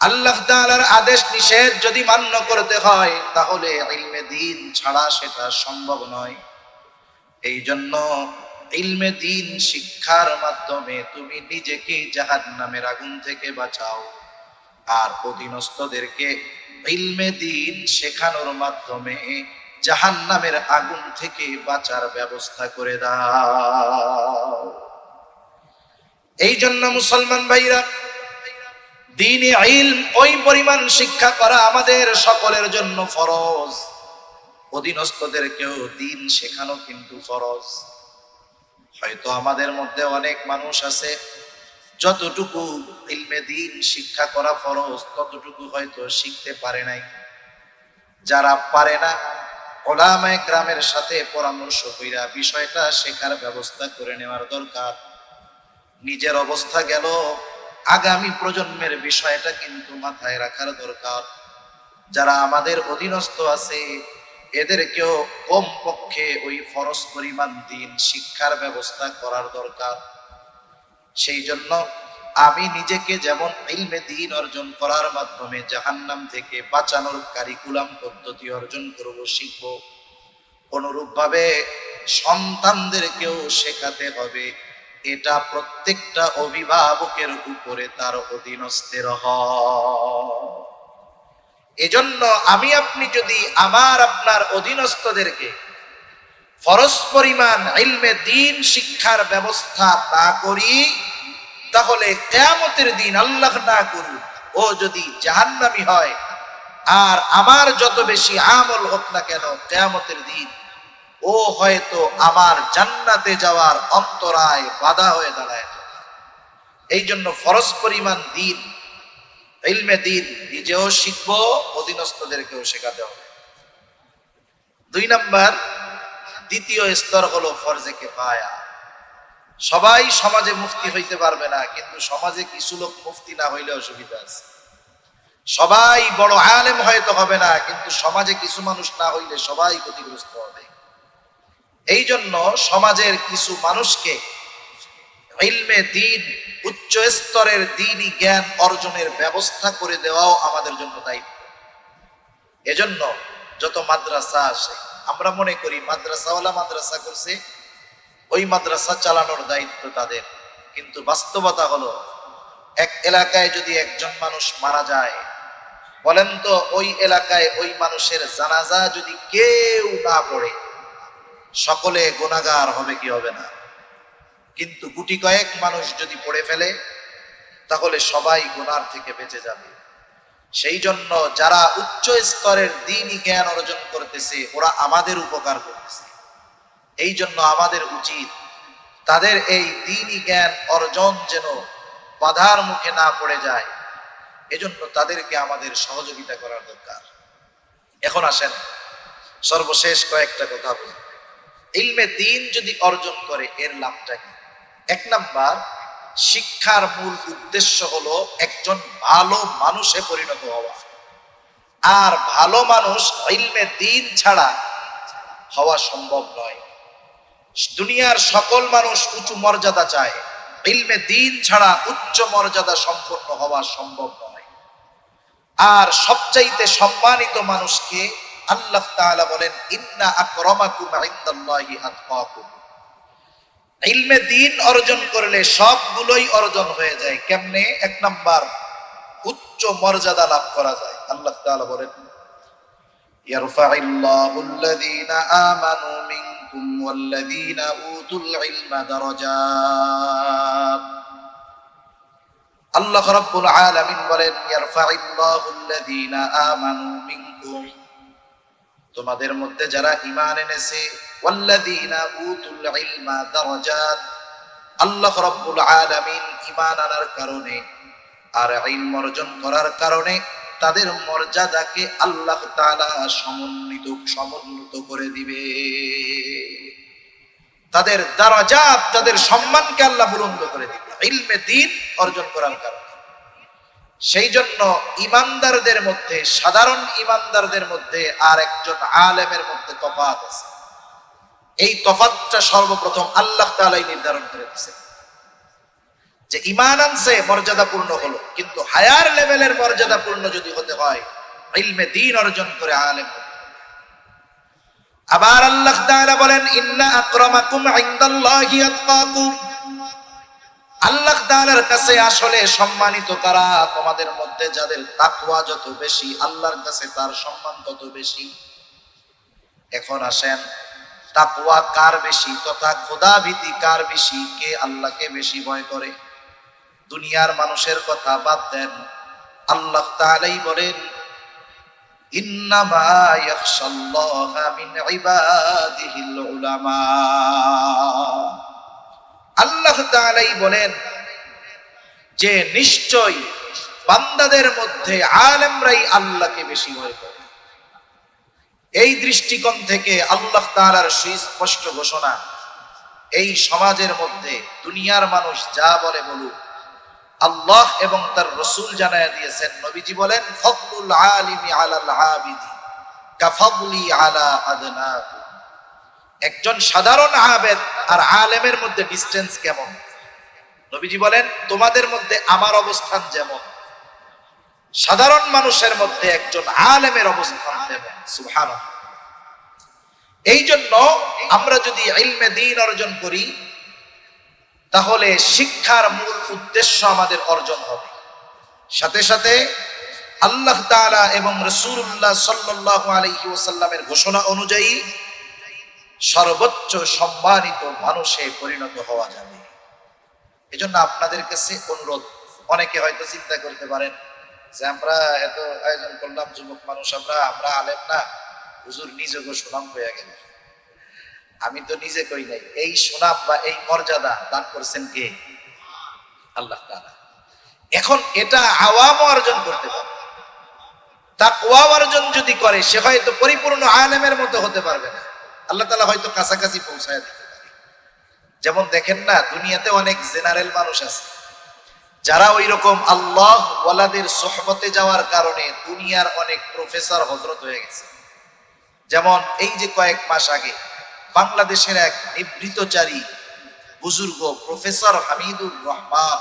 আল্লাহ তাআলার আদেশ নিষেধ যদি মান্য করতে হয়, তাহলে ইলমে দ্বীন ছাড়া সেটা সম্ভব নয়। এই জন্য ইলমে দ্বীন শিক্ষার মাধ্যমে তুমি নিজেকে জাহান্নামের আগুন থেকে বাঁচাও, আর অধীনস্থদেরকে ইলমে দ্বীন শেখানোর মাধ্যমে জাহান্নামের আগুন থেকে বাঁচার ব্যবস্থা করে দাও। এই জন্য মুসলমান ভাইরা, দ্বীনি ইলম ওই পরিমাণ শিক্ষা করা আমাদের সকলের জন্য ফরজ। অধীনস্থদেরকেও দ্বীন শেখানো কিন্তু ফরজ। হয়তো আমাদের মধ্যে অনেক মানুষ আছে যতটুকু ইলমে দিন শিক্ষা করা ফরজ ততটুকু হয়তো শিখতে পারে নাই। যারা পারে না উলামায়ে কেরামের সাথে পরামর্শ কইরা বিষয়টা শেখার ব্যবস্থা করে নেওয়ার দরকার। নিজের অবস্থা গেল, আগামী প্রজন্মের বিষয়টা কিন্তু মাথায় রাখার দরকার। যারা আমাদের অধীনস্থ আছে এদেরকেও কমপক্ষে ওই ফরজ পরিমাণ দিন শিক্ষার ব্যবস্থা করার দরকার। সেই জন্য আমি নিজেকে যেমন ইলমে দ্বীন অর্জন করার মাধ্যমে জাহান্নাম থেকে বাঁচানোর কারিকুলাম পদ্ধতি অর্জন করব, শিখব, অনুরূপভাবে সন্তানদেরকেও শেখাতে হবে। এটা প্রত্যেকটা অভিভাবকের উপরে তার অধীনস্থের হয়। এজন্য আমি আপনি যদি আমার আপনার অধীনস্থদেরকে ফরজ পরিমাণ ইলমে দ্বীন শিক্ষার ব্যবস্থা না করি, তাহলে কিয়ামতের দিন আল্লাহ না করুন ও যদি জাহান্নামী হয়, আর আমার যত বেশি আমল হোক না কেন, কিয়ামতের দিন ও হয়তো আমার জান্নাতে যাওয়ার অন্তরায় বাধা হয়ে দাঁড়ায়। এই জন্য ফরজ পরিমাণ দ্বীন ইলমে দ্বীন নিজেও শিখবো, অধীনস্থদেরকেও শেখাতে হবে। 2 নাম্বার, দ্বিতীয় স্তর হলো ফরজে কিফায়া। সবাই সমাজে মুফতি হইতে পারবে না, কিন্তু সমাজে কিছু লোক মুফতি না হইলে অসুবিধা আছে। সবাই বড় আলেম হয়তো হবে না, কিন্তু সমাজে কিছু মানুষ না হইলে সবাই ক্ষতিগ্রস্ত হবে। এই জন্য সমাজের কিছু মানুষকে ইলমে দ্বীন, উচ্চ স্তরের দ্বীনি জ্ঞান অর্জনের ব্যবস্থা করে দেওয়াও আমাদের জন্য দায়িত্ব। এজন্য যত মাদ্রাসা আসে, আমরা মনে করি মাদ্রাসাওয়ালা মাদ্রাসা করছে, ওই মাদ্রাসা চালানোর দায়িত্ব তাদের। কিন্তু বাস্তবতা হলো, এক এলাকায় যদি একজন মানুষ মারা যায়, বলেন তো ওই এলাকায় ওই মানুষের জানাজা যদি কেউ না পড়ে, সকলে গুনাহগার হবে কি হবে না? কিন্তু গুটি কয়েক মানুষ যদি পড়ে ফেলে, তাহলে সবাই গুনার থেকে বেঁচে যাবে। সেই জন্য যারা উচ্চ স্তরের দ্বীনি জ্ঞান অর্জন করতেছে, ওরা আমাদের উপকার করতেছে। এই জন্য আমাদের উচিত তাদের এই দ্বীনি জ্ঞান অর্জন যেন বাধার মুখে না পড়ে যায়, এজন্য তাদেরকে আমাদের সহযোগিতা করার দরকার। এখন আসেন সর্বশেষ কয়েকটা কথা বলি। ইলমে দ্বীন যদি অর্জন করে এর লাভটা কি? 1 নাম্বার, শিক্ষার মূল উদ্দেশ্য হলো একজন ভালো মানুষে পরিণত হওয়া। আর ভালো মানুষ ইলমে দ্বীন ছাড়া হওয়া সম্ভব নয়। দুনিয়ার সকল মানুষ উঁচু মর্যাদা চায়, ইলমে দ্বীন ছাড়া উচ্চ মর্যাদা সম্পন্ন হওয়া সম্ভব নয়। আর সবচাইতে সম্মানিত মানুষকে আল্লাহ তাআলা বলেন, ইন্না আকরামাকুম ইনদাল্লাহি আতকাকুম। ইলমে দ্বীন অর্জন করলে সবগুলোই অর্জন হয়ে যায়। কেমনে? 1 নাম্বার, উচ্চ মর্যাদা লাভ করা যায়। আল্লাহ তাআলা বলেন, ইয়ারফাইল্লাহুল্লাযীনা আমানু মিনকুম ওয়াল্লাযীনা উতুল ইলমা দারাজাত। আল্লাহ রাব্বুল আলামিন বলেন, ইয়ারফাইল্লাহুল্লাযীনা আমানু মিনকুম, তোমাদের মধ্যে যারা ঈমান এনেছে, ওয়াল্লাযীনা উতুল ইলমা দারাজাত, আল্লাহ রাব্বুল আলামিন ঈমান আনার কারণে আর ইলম অর্জন করার কারণে তাদের মর্যাদাকে আল্লাহ তাআলা সমুন্নত করে দিবে। তাদের দারাজাত, তাদের সম্মানকে আল্লাহ বুলন্দ করে দিবে ইলমে দ্বীন অর্জন করার কারণে। সেই জন্য ইমানদারদের মধ্যে, সাধারণ ইমানদারদের মধ্যে আর একজন আলেমের মধ্যে তফাৎ আছে। এই তফাৎটা সর্বপ্রথম আল্লাহ তাআলাই নির্ধারণ করে দিয়েছেন। যে ঈমান আনছে মর্যাদাপূর্ণ হলো, কিন্তু হায়ার লেভেলের মর্যাদাপূর্ণ যদি হতে হয় ইলমে দ্বীন অর্জন করে আলেম। আবার আল্লাহ তাআলা বলেন, ইন্না আকরামাকুম ইনদাল্লাহি আতকাকুম। আল্লাহ তাআলার কাছে আসলে সম্মানিত কারা? তোমাদের মধ্যে যাদের তাকওয়া যত বেশি, আল্লাহর কাছে তার সম্মান তত বেশি। এখন আসেন, তাকওয়া কার বেশি তথা খোদা ভীতি কার বেশি? কে আল্লাহকে বেশি ভয় করে? দুনিয়ার মানুষের কথা বাদ দেন, আল্লাহ তাআলাই বলেন, ইন্নামা ইয়াখশাল্লাহা মিন ইবাদিহিল উলামা। আল্লাহ তাআলাই বলেন, যে নিশ্চয়ই বান্দাদের মধ্যে আলেমরাই আল্লাহকে বেশি ভয় করে। এই দৃষ্টিকোণ থেকে আল্লাহ তাআলার সুস্পষ্ট ঘোষণা, এই সমাজের মধ্যে দুনিয়ার মানুষ যা বলে বলুক, আল্লাহ এবং তার রাসূল জানায়া দিয়েছেন, নবীজি বলেন, ফাদলুল আলিমি আলাল আবিদি কাফাদলি আলা আদনাকুম। একজন সাধারণ আবেদ আর আলেমের মধ্যে ডিসটেন্স কেমন? নবীজি বলেন, তোমাদের মধ্যে আমার অবস্থান যেমন, সাধারণ মানুষের মধ্যে একজন আলেমের অবস্থান তেমন। সুবহানাল্লাহ। এই জন্য আমরা যদি ইলমে দ্বীন অর্জন করি, তাহলে শিক্ষার মূল উদ্দেশ্য আমাদের অর্জন হবে। সাথে সাথে আল্লাহ তাআলা এবং রাসূলুল্লাহ সাল্লাল্লাহু আলাইহি ওয়াসাল্লামের ঘোষণা অনুযায়ী সর্বোচ্চ সম্মানিত মানুষে পরিণত হওয়া যাবে। এজন্য আপনাদের কাছে অনুরোধ, অনেকে হয়তো চিন্তা করতে পারেন যে আমরা এত আয়োজন করলাম, যুবক মানুষ আমরা আলেম না, হুজুর নিজেকে সুনাম হয়ে গেল। আমি তো নিজে কই নাই, এই সুনাম বা এই মর্যাদা দান করছেন কে? আল্লাহ তাআলা। এখন এটা আওয়াম অর্জন করতে পারে, তাকওয়া অর্জন যদি করে, সে হয়তো পরিপূর্ণ আলেমের মতো হতে পারবে না, আল্লাহ তাআলা হয়তো কাছাকাছি পৌঁছায় দিতে পারে। যেমন দেখেন না, দুনিয়াতে অনেক জেনারেল মানুষ আছে যারা ওই রকম আল্লাহ ওয়ালাদের সোহবতে যাওয়ার কারণে দুনিয়ার অনেক প্রফেসর হযরত হয়ে গেছে। যেমন এই যে কয়েক মাস আগে বাংলাদেশের এক নিবৃতচারী বুজুর্গ প্রফেসর হামিদুর রহমান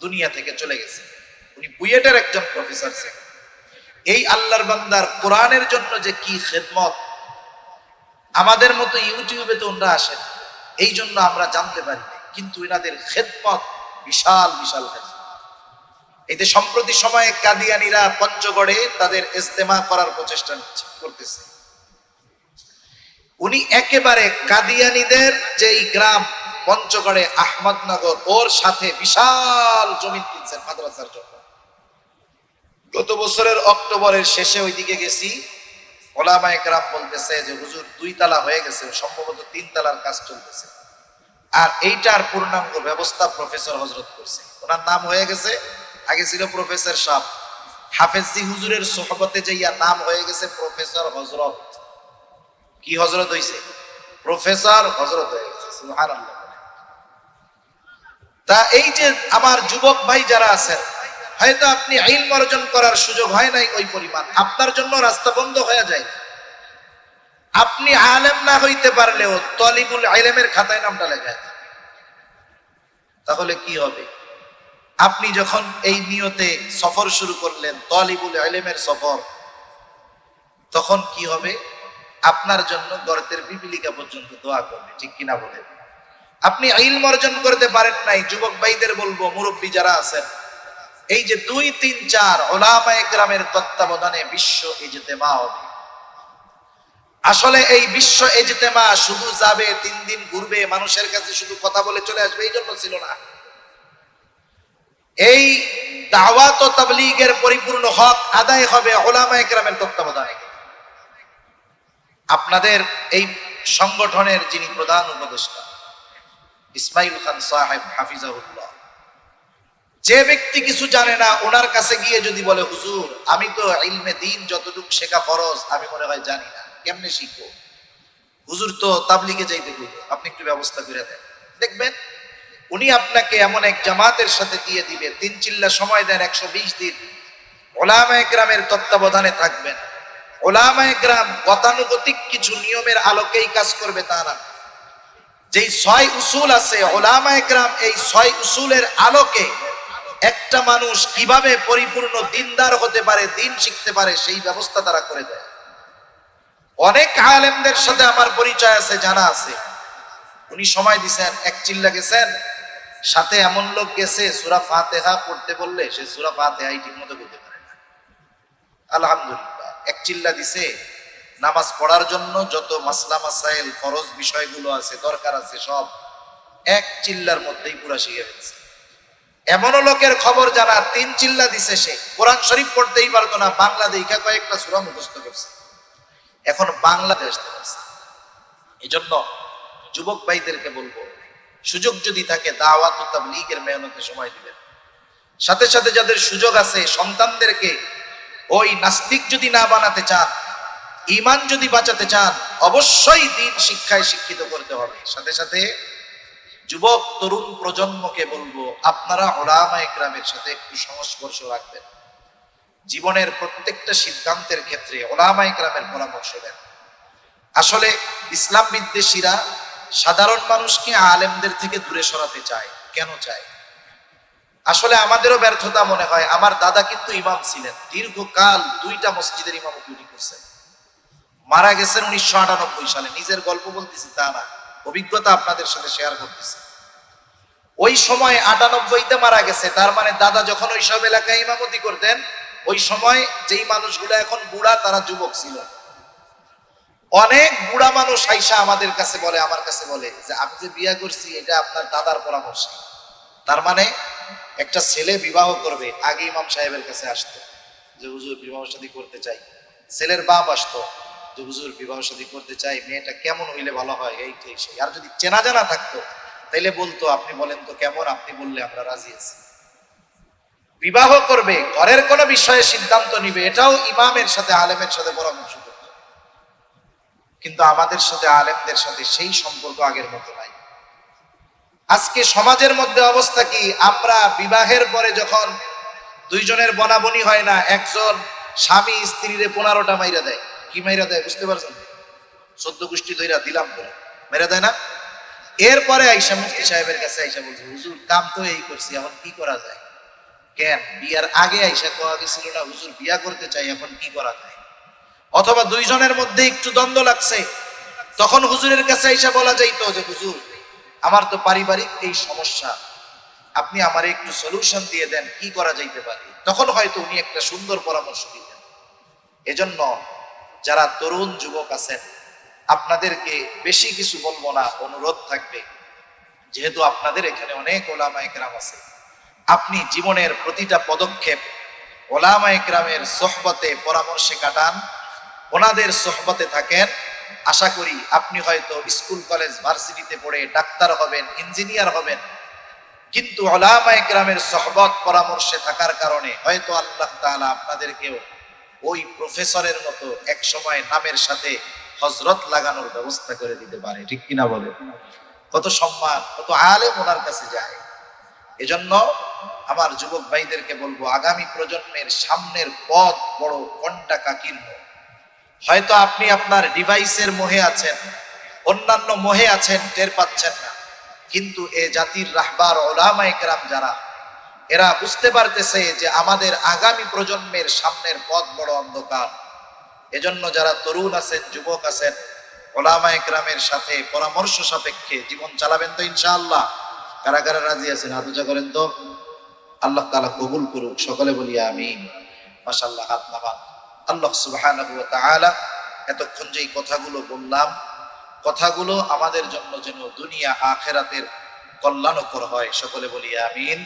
দুনিয়া থেকে চলে গেছে। উনি বুয়েটের একজন প্রফেসর ছিলেন। এই আল্লাহর বান্দার কোরআনের জন্য যে কি খেদমত, আমাদের মতো ইউটিউবে তো ওনারা আসেন, এই জন্য আমরা জানতে পারি, কিন্তু এনাদের খেদমত বিশাল বিশাল খেদমত। এই যে সম্প্রতি সময়ে কাদিয়ানীরা পঞ্চগড়ে তাদের ইজতেমা করার প্রচেষ্টা করতেছে, উনি একেবারে কাদিয়ানীদের যেই গ্রাম পঞ্চগড়ে আহমদনগর, ওর সাথে বিশাল জমি কিনছেন মাদ্রাসার জন্য। গত বছরের অক্টোবরের শেষে ওইদিকে গেছি, ওলামায়ে কেরাম বলতেছে যে হুজুর 2 তালা হয়ে গেছে, সম্ভবত 3 তালার কাজ চলতেছে। আর এইটার পূর্ণাঙ্গ ব্যবস্থা প্রফেসর হযরত করছে, ওনার নাম হয়ে গেছে, আগে ছিল প্রফেসর সাহেব, হাফেজি হুজুরের সোহবতে যাইয়া নাম হয়ে গেছে প্রফেসর হযরত। কি হযরত হইছে? প্রফেসর হযরত হয়ে গেছে। সুবহানাল্লাহ। তা এই যে আমার যুবক ভাই যারা আছেন, হয়তো আপনি ইলম অর্জন করার সুযোগ হয় নাই ওই পরিমাণ, আপনার জন্য রাস্তা বন্ধ হয়ে যায়। আপনি আলেম না হইতে পারলেও তলিবুল ইলমের খাতায় নামটা লেখা, তাহলে কি হবে? আপনি যখন এই নিয়তে সফর শুরু করলেন, তলিবুল ইলমের সফর, তখন কি হবে? আপনার জন্য গর্তের পিপিলিকা পর্যন্ত দোয়া করবে, ঠিক কিনা বলেন? আপনি ইলম অর্জন করতে পারেন নাই, যুবক ভাইদের বলবো, মুরব্বী যারা আছেন, এই যে 2, 3, 4 উলামায়ে কেরামের তত্ত্বাবধানে বিশ্ব ইজতেমা হবে। আসলে এই বিশ্ব ইজতেমা শুধু যাবে, 3 দিন ঘুরবে, মানুষের কাছে শুধু কথা বলে চলে আসবে, এই জন্য ছিল না। এই দাওয়াত ও তাবলীগের পরিপূর্ণ হক আদায় হবে উলামায়ে কেরামের তত্ত্বাবধানে। আপনাদের এই সংগঠনের যিনি প্রধান উপদেষ্টা ইসমাইল খান সাহেব হাফিজাহুল্লাহ, যে ব্যক্তি কিছু জানে না, ওনার কাছে গিয়ে যদি বলে হুজুর আমি তো ইলমে দ্বীন যতটুকু শেখা ফরজ আমি মনে হয় জানি না, কেমনে শিখবো? হুজুর তো তাবলীগে যাইতে কইল, আপনি একটু ব্যবস্থা করে দেন। দেখবেন উনি আপনাকে এমন এক জামাতের সাথে দিয়ে দিবে, 3 চিল্লা সময় দেন, 120 দিন উলামায়ে কেরামের তত্ত্বাবধানে থাকবেন। উলামায়ে কেরাম গতানুগতিক কিছু নিয়মের আলোকেই কাজ করবে তা না। যেই 6 উসুল আছে, উলামায়ে কেরাম এই 6 উসুলের আলোকে একটা মানুষ কিভাবে পরিপূর্ণ দিনদার হতে পারে, দিন শিখতে পারে, সেই ব্যবস্থা তারা করে দেয়। অনেক আলেমদের সাথে আমার পরিচয় আছে, জানা আছে, উনি সময় দিছেন, 1 চিল্লা গেছেন, সাথে এমন লোক গেছে সূরা ফাতিহা পড়তে বললে সে সূরা ফাতিহাই ঠিকমতো পড়তে পারে না। আলহামদুলিল্লাহ, 1 চিল্লা দিছে, নামাজ পড়ার জন্য যত মাসলা মাসাইল ফরজ বিষয়গুলো আছে, দরকার আছে, সব 1 চিল্লার মধ্যেই পুরা শিখে ফেলছে। এমনও লোকের খবর জানা, 3 চিল্লা দিছে, সে কোরআন শরীফ পড়তেই পারতো না, বাংলা দেখা কয়েকটা সূরা মুখস্থ করছে, এখন বাংলাদেশ আসতে পারছে। এই জন্য যুবক ভাইদেরকে বলবো, সুযোগ যদি থাকে দাওয়াত ও তাবলীগের মেহনতে সময় দিবেন। সাথে সাথে যাদের সুযোগ আছে সন্তানদেরকে ওই নাস্তিক যদি না বানাতে চান, ঈমান যদি বাঁচাতে চান, অবশ্যই দ্বীন শিক্ষায় শিক্ষিত করতে হবে। সাথে সাথে যুবক তরুণ প্রজন্মকে বলবো, আপনারা উলামায়ে কেরামের সাথে একটু সংস্পর্শ রাখবেন। জীবনের প্রত্যেকটা সিদ্ধান্তের ক্ষেত্রে উলামায়ে কেরামের পরামর্শ দেন। আসলে ইসলাম বিদ্বেষীরা সাধারণ মানুষকে আলেমদের থেকে দূরে সরাতে চায়। কেন চায়? আসলে আমাদেরও ব্যর্থতা মনে হয়। আমার দাদা কিন্তু ইমাম ছিলেন, দীর্ঘকাল 2টা মসজিদের ইমামতি করছেন। মারা গেছেন 1998 সালে। নিজের গল্প বলতেছি তা না, অভিজ্ঞতা আপনাদের সাথে শেয়ার করতেছি। ওই সময় 98তে মারা গেছে, তার মানে দাদা যখন ওই সব এলাকায় ইমামতি করতেন, ওই সময় যেই মানুষগুলো এখন বুড়া তারা যুবক ছিল। অনেক বুড়া মানুষ আইসা আমাদের কাছে বলে, আমার কাছে বলে যে আমি যে বিয়ে করছি এটা আপনার দাদার পরামর্শ। তার মানে একটা ছেলে বিবাহ করবে, আগে ইমাম সাহেবের কাছে আসতো যে হুজুর বিবাহ শাদী করতে চাই। ছেলের বাপ আসতো যে হুজুর বিবাহ শাদী করতে চাই, মেয়েটা কেমন হইলে ভালো হয়, এই সেই। আর যদি চেনা জানা থাকতো তাইলে বলতো আপনি বলেন তো কেমন, আপনি বললে আমরা রাজি আছি। বিবাহ করবে, ঘরের কোন বিষয়ে সিদ্ধান্ত নিবে, এটাও ইমামের সাথে আলেমের সাথে পরামর্শ করতো। কিন্তু আমাদের সাথে আলেমদের সাথে সেই সম্পর্ক আগের মতো নাই। আজকে সমাজের মধ্যে অবস্থা কি, আমরা বিবাহের পরে যখন দুইজনের বনাবনি হয় না, একজন স্বামী স্ত্রীরে 15টা মাইরা দেয়। কি মাইরা দেয় বুঝতে পারছেন? 14 গোষ্ঠী ধইরা দিলাম করে মেরা দেয় না। এরপরে আইসা মুফতি সাহেবের কাছে আইসা বলছে হুজুর কাম তো এই করছি, এখন কি করা যায়? কেন বিয়ার আগে আইসা কোয়া গেছিল না হুজুর বিয়া করতে চাই, এখন কি করা যায়? অথবা দুইজনের মধ্যে একটু দ্বন্দ্ব লাগছে, তখন হুজুরের কাছে আইসা বলা যাইতো যে হুজুর আমার তো পারিবারিক এই সমস্যা, আপনি আমারে একটু সলিউশন দিয়ে দেন, কি করা যাইতে পারে? তখন হয়তো উনি একটা সুন্দর পরামর্শ দিতেন। এজন্য যারা তরুণ যুবক আছেন, আপনাদেরকে বেশি কিছু বলবো না, অনুরোধ থাকবে, যেহেতু আপনাদের এখানে অনেক উলামায়ে কেরাম আছে, আপনি জীবনের প্রতিটা পদক্ষেপ উলামায়ে কেরামের সোহবতে পরামর্শে কাটান, ওনাদের সোহবতে থাকেন। আশা করি আপনি হয়তো স্কুল কলেজ ভার্সিটিতে পড়ে ডাক্তার হবেন, ইঞ্জিনিয়ার হবেন, কিন্তু উলামায়ে কেরামের সোহবত পরামর্শে থাকার কারণে হয়তো আল্লাহ তাআলা আপনাদেরকেও ওই প্রফেসরের মতো এক সময় নামের সাথে হযরত লাগানোর ব্যবস্থা করে দিতে পারে। ঠিক কিনা বলে? কত সম্মান, কত আলেম ওনার কাছে যায়। এজন্য আমার যুবক ভাইদেরকে বলবো, আগামী প্রজন্মের সামনের পথ বড় কণ্টাকাকীর্ণ। হয়তো আপনি আপনার ডিভাইসের মোহে আছেন, অন্যান্য মোহে আছেন, টের পাচ্ছেন না, কিন্তু এ জাতির রাহবার উলামায়ে কেরাম যারা, এরা বুঝতে পারতেছে যে আমাদের আগামী প্রজন্মের সামনের পথ বড় অন্ধকার। এজন্য যারা তরুণ আছেন, যুবক আছেন, উলামায়ে কেরামের সাথে পরামর্শ সাপেক্ষে জীবন চালাবেন তো ইনশাআল্লাহ? কারা কারা রাজি আছেন হাত উঁচা করেন তো। আল্লাহ তাআলা কবুল করুক, সকলে বলি আমিন। মাশাআল্লাহ, হাত নামান। আল্লাহ সুবহানাহু ওয়া তাআলা এতক্ষণ যেই কথাগুলো বললাম, কথাগুলো আমাদের জন্য যেন দুনিয়া আখিরাতের কল্যাণকর হয়, সকলে বলি আমিন।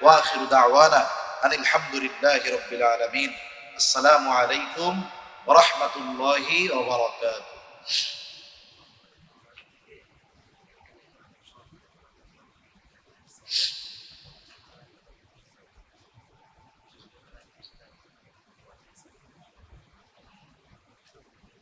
ওয়া আখিরু দাওয়ানা আনিল হামদুলিল্লাহি রাব্বিল আলামিন। আসসালামু আলাইকুম ওয়া রাহমাতুল্লাহি ওয়া বারাকাতুহু।